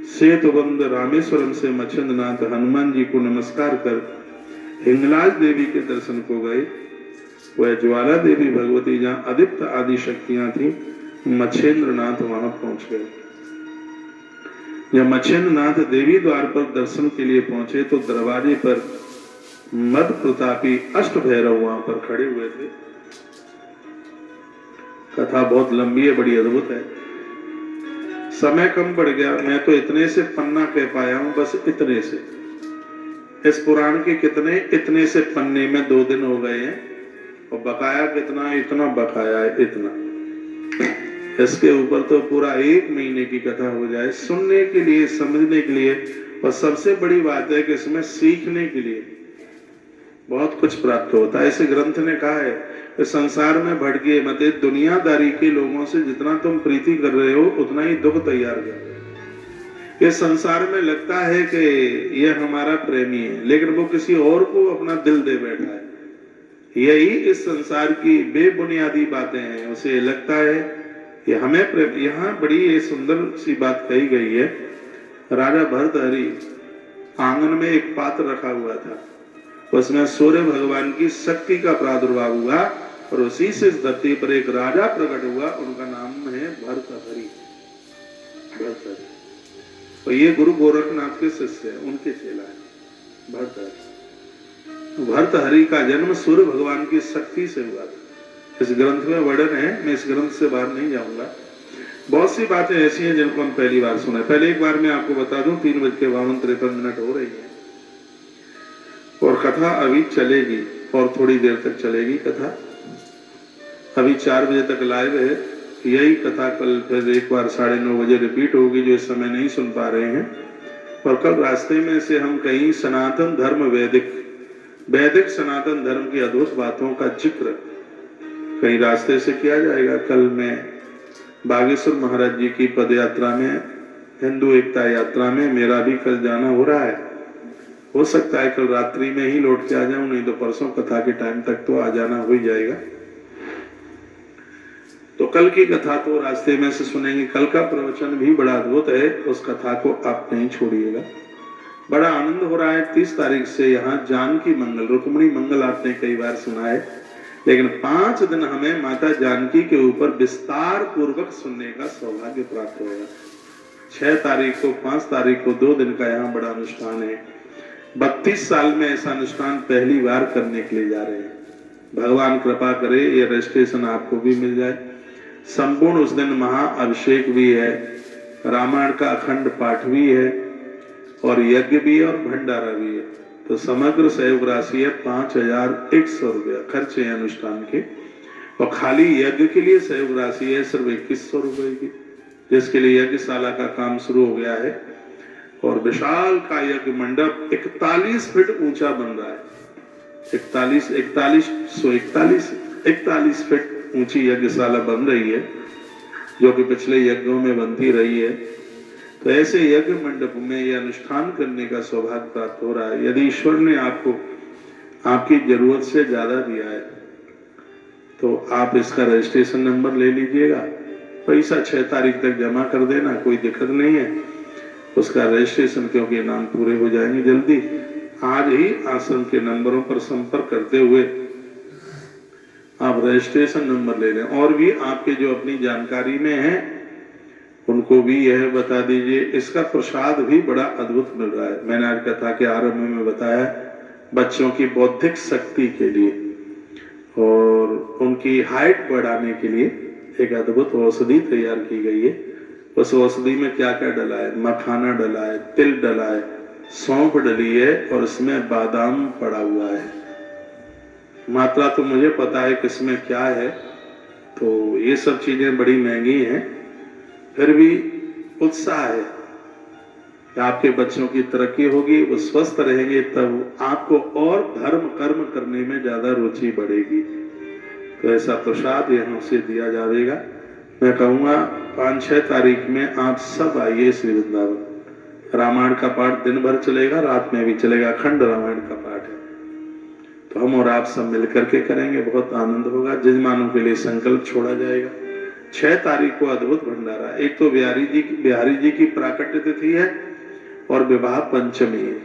सेतुबंध रामेश्वरम से मच्छेंद्र नाथ हनुमान जी को नमस्कार कर हिंगलाज देवी के दर्शन को गए। वह ज्वाला देवी भगवती जहां आदित्य आदि शक्तियां थी, मच्छेंद्र नाथ वहां पहुंच गए। जब मच्छेंद्र नाथ देवी द्वार पर दर्शन के लिए पहुंचे तो दरवाजे पर मद प्रतापी अष्ट भैरव वहां पर खड़े हुए थे। कथा बहुत लंबी है, बड़ी अद्भुत है। समय कम पड़ गया, मैं तो इतने से पन्ना कह पाया हूं, बस इतने से। इस पुराण के कितने इतने से पन्ने में 2 दिन हो गए हैं और बकाया कितना, इतना बकाया है, इतना। इसके ऊपर तो पूरा 1 महीने की कथा हो जाए, सुनने के लिए, समझने के लिए। और सबसे बड़ी बात है कि इसमें सीखने के लिए बहुत कुछ प्राप्त होता है। इस ग्रंथ ने कहा है कि संसार में भटके मत, दुनियादारी के लोगों से जितना तुम प्रीति कर रहे हो उतना ही दुख तैयार कर रहे हो। ये संसार में लगता है कि यह हमारा प्रेमी है, लेकिन वो किसी और को अपना दिल दे बैठा है। यही इस संसार की बेबुनियादी बातें हैं। उसे लगता है कि हमें प्रेम। यहाँ बड़ी ये सुंदर सी बात कही गई है। राजा भर्तहरि आंगन में एक पात्र रखा हुआ था, उसमें सूर्य भगवान की शक्ति का प्रादुर्भाव हुआ और उसी से इस धरती पर एक राजा प्रकट हुआ। उनका नाम है भर्तहरि। भर्तहरि और ये गुरु गोरखनाथ के शिष्य है, उनके चेला है भर्तहरि। भर्तहरि का जन्म सूर्य भगवान की शक्ति से हुआ था। इस ग्रंथ में वर्णन है, मैं इस ग्रंथ से बाहर नहीं जाऊंगा। बहुत सी बातें ऐसी हैं जिनको हम पहली बार सुने। पहले एक बार मैं आपको बता दूं, 3:52-53 हो रही है और कथा अभी चलेगी और थोड़ी देर तक चलेगी कथा। अभी 4 बजे तक लाइव है। यही कथा कल फिर एक बार 9:30 बजे रिपीट होगी, जो इस समय नहीं सुन पा रहे हैं। और कल रास्ते में से हम कहीं सनातन धर्म, वैदिक सनातन धर्म की अद्भुत बातों का जिक्र कहीं रास्ते से किया जाएगा। कल मैं बागेश्वर महाराज जी की पद यात्रा में, हिंदू एकता यात्रा में मेरा भी कल जाना हो रहा है। हो सकता है कल रात्रि में ही लौट के आ जाऊं, नहीं तो परसों कथा के टाइम तक तो आ जाना हो ही जाएगा। तो कल की कथा तो रास्ते में से सुनेंगे। कल का प्रवचन भी बड़ा अद्भुत है, उस कथा को आप नहीं छोड़िएगा। बड़ा आनंद हो रहा है। 30 तारीख से यहाँ जानकी मंगल, रुक्मिणी मंगल आपने कई बार सुना है, लेकिन 5 दिन हमें माता जानकी के ऊपर विस्तार पूर्वक सुनने का सौभाग्य प्राप्त होगा। 6 तारीख को, 5 तारीख को 2 दिन का यहाँ बड़ा अनुष्ठान है। 32 साल में ऐसा अनुष्ठान पहली बार करने के लिए जा रहे हैं। भगवान कृपा करे ये रजिस्ट्रेशन आपको भी मिल जाए। संपूर्ण उस दिन महाअभिषेक भी है, रामायण का अखंड पाठ भी है और यज्ञ भी है और भंडारा भी है। तो समग्र सहयोग राशि है 5100 रुपया खर्च है अनुष्ठान के। और खाली यज्ञ के लिए सहयोग राशि है सिर्फ 2100 रुपए की, जिसके लिए यज्ञशाला का काम शुरू हो गया है। और विशाल का यज्ञ मंडप 41 फीट ऊंचा बन रहा है। 41 फीट ऊंची यज्ञशाला बन रही है, जो कि पिछले यज्ञों में बनती रही है। तो ऐसे यज्ञ मंडप में यह अनुष्ठान करने का सौभाग्य प्राप्त हो रहा है। यदि ईश्वर ने आपको आपकी जरूरत से ज्यादा दिया है तो आप इसका रजिस्ट्रेशन नंबर ले लीजिएगा। पैसा 6 तारीख तक जमा कर देना, कोई दिक्कत नहीं है उसका रजिस्ट्रेशन, क्योंकि नाम पूरे हो जाएंगे जल्दी। आज ही आश्रम के नंबरों पर संपर्क करते हुए आप रजिस्ट्रेशन नंबर ले लें। और भी आपके जो अपनी जानकारी में हैं उनको भी यह बता दीजिए। इसका प्रसाद भी बड़ा अद्भुत मिल रहा है। मैंने आज कथा के आरंभ में बताया, बच्चों की बौद्धिक शक्ति के लिए और उनकी हाइट बढ़ाने के लिए एक अद्भुत औषधि तैयार की गई है। उस औषधि में क्या क्या डला है, मखाना डला है, तिल डला है, सौंफ डली है और उसमें बादाम पड़ा हुआ है। मात्रा तो मुझे पता है किसमें क्या है, तो ये सब चीजें बड़ी महंगी हैं, फिर भी उत्साह है कि आपके बच्चों की तरक्की होगी, वो स्वस्थ रहेंगे, तब आपको और धर्म कर्म करने में ज्यादा रुचि बढ़ेगी। तो ऐसा प्रसाद यहाँ से दिया जाएगा। मैं कहूँगा 5-6 तारीख में आप सब आइए श्री वृंदावन। रामायण का पाठ दिन भर चलेगा, रात में भी चलेगा, अखंड रामायण का पाठ है। तो हम और आप सब मिलकर के करेंगे, बहुत आनंद होगा। जजमानों के लिए संकल्प छोड़ा जाएगा। 6 तारीख को अद्भुत भंडारा। एक तो बिहारी जी की प्राकट्य तिथि है और विवाह पंचमी है,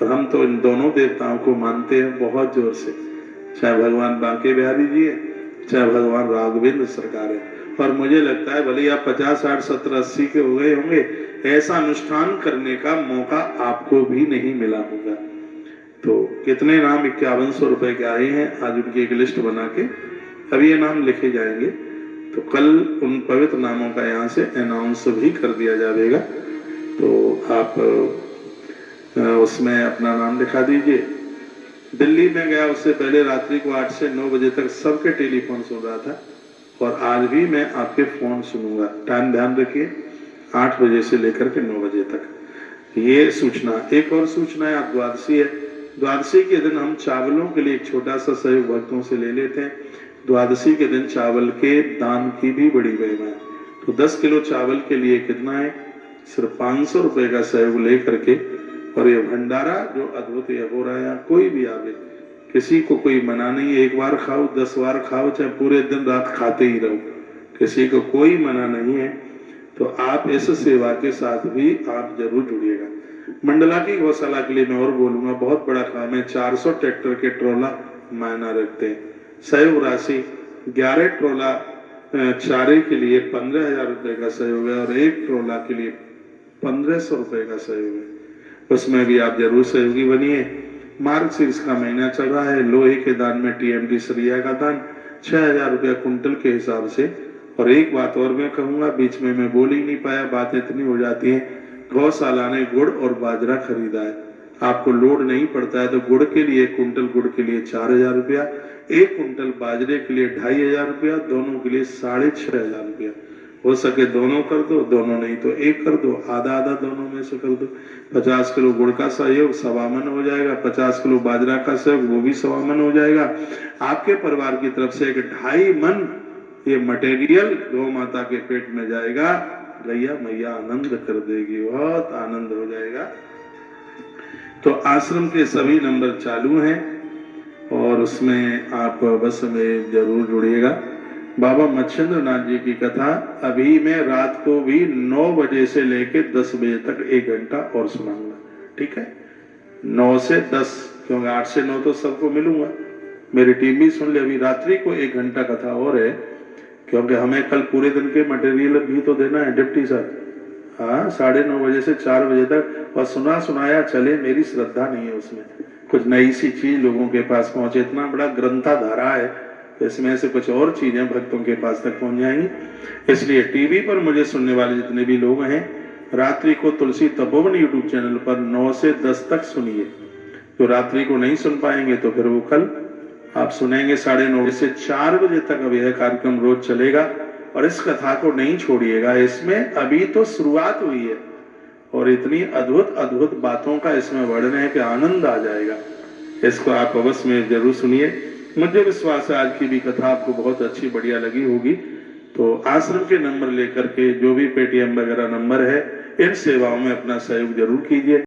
और हम तो इन दोनों देवताओं को मानते हैं बहुत जोर से, चाहे भगवान बांके बिहारी जी है, चाहे भगवान राघवेंद्र सरकार है। और मुझे लगता है भले आप 50, 60, 70, 80 के हो गए होंगे, ऐसा अनुष्ठान करने का मौका आपको भी नहीं मिला होगा। तो कितने नाम 5100 रुपए के आए हैं, आज उनकी एक लिस्ट बना के अभी ये नाम लिखे जाएंगे। तो कल उन पवित्र नामों का यहाँ से अनाउंस भी कर दिया जाएगा। तो आप उसमें अपना नाम लिखा दीजिए। दिल्ली में गया, उससे पहले रात्रि को 8 से 9 बजे तक सबके टेलीफोन सुन रहा था, और आज भी मैं आपके फोन सुनूंगा। टाइम ध्यान रखिए, 8 बजे से लेकर के 9 बजे तक। ये सूचना, एक और सूचना है, आज द्वादशी है। द्वादशी के दिन हम चावलों के लिए एक छोटा सा सहयोग भक्तों से ले लेते हैं। द्वादशी के दिन चावल के दान की भी बड़ी महिमा है। तो 10 किलो चावल के लिए कितना है, सिर्फ 500 रुपए का सहयोग ले करके, और ये भंडारा जो अद्भुत ये हो रहा है, कोई भी आवे, किसी को कोई मना नहीं है। 1 बार खाओ, 10 बार खाओ, चाहे पूरे दिन रात खाते ही रहो, किसी को कोई मना नहीं है। तो आप इस सेवा के साथ भी आप जरूर जुड़िएगा। मंडला की गौशाला के लिए मैं और बोलूंगा, बहुत बड़ा काम है। 400 ट्रैक्टर के ट्रोला मायना रखते हैं। सहयोग राशि 11 ट्रोला चारे के लिए 15,000 रुपए का सहयोग है, और 1 ट्रोला के लिए 1500 रुपए का सहयोग है। उसमें भी आप जरूर सहयोगी बनिए। मार्गशीर्ष का महीना चल रहा है। लोहे के दान में टीएमटी सरिया का दान 6000 रुपया कुंटल के हिसाब से। और एक बात और मैं कहूंगा, बीच में मैं बोल ही नहीं पाया, बात इतनी हो जाती है। गौशाला ने गुड़ और बाजरा खरीदा है, आपको लोड नहीं पड़ता है, तो गुड़ के लिए, कुंटल गुड़ के लिए 4000 रुपया, 1 कुंटल बाजरे के लिए 2500 रुपया, दोनों के लिए 6500 रुपया। हो सके दोनों कर दो, दोनों नहीं तो 1 कर दो, आधा आधा दोनों में से कर दो। 50 किलो गुड़ का सहयोग 1.25 मन हो जाएगा, 50 किलो बाजरा का सहयोग वो भी 1.25 मन हो जाएगा। आपके परिवार की तरफ से 2.5 मन ये मटेरियल गौ माता के पेट में जाएगा। गैया मैया आनंद कर देगी, बहुत आनंद हो जाएगा। तो आश्रम के सभी नंबर चालू हैं, और उसमें आप बस में जरूर जुड़िएगा। बाबा मच्छिंद्र नाथ जी की कथा अभी मैं रात को भी 9 बजे से लेके 10 बजे तक 1 घंटा और सुनाऊंगा, ठीक है? 9 से 10, क्योंकि 8 से 9 तो सबको मिलूंगा। मेरी टीम भी सुन ले। अभी रात्रि को 1 घंटा कथा और है, क्योंकि हमें कल पूरे दिन के मटेरियल भी तो देना है डिप्टी सर। हाँ, 9:30 बजे से 4 बजे तक, और सुना सुनाया चले, मेरी श्रद्धा नहीं है उसमें। कुछ नई सी चीज लोगों के पास पहुंचे। इतना बड़ा ग्रंथाधारा है, इसमें से कुछ और चीजें भक्तों के पास तक पहुंच जाएंगी। इसलिए टीवी पर मुझे सुनने वाले जितने भी लोग हैं, रात्रि को तुलसी तपोवन यूट्यूब चैनल पर 9 से 10 तक सुनिए। तो रात्रि को नहीं सुन पाएंगे तो फिर वो कल आप सुनेंगे 9:30 से 4 बजे तक। अब यह कार्यक्रम रोज चलेगा, और इस कथा को नहीं छोड़िएगा। इसमें अभी तो शुरुआत हुई है, और इतनी अद्भुत अद्भुत बातों का इसमें वर्णन है कि आनंद आ जाएगा। इसको आप अवश्य में जरूर सुनिए। मुझे विश्वास है आज की भी कथा आपको बहुत अच्छी बढ़िया लगी होगी। तो आश्रम के नंबर लेकर के, जो भी पेटीएम वगैरह नंबर है, इन सेवाओं में अपना सहयोग जरूर कीजिए।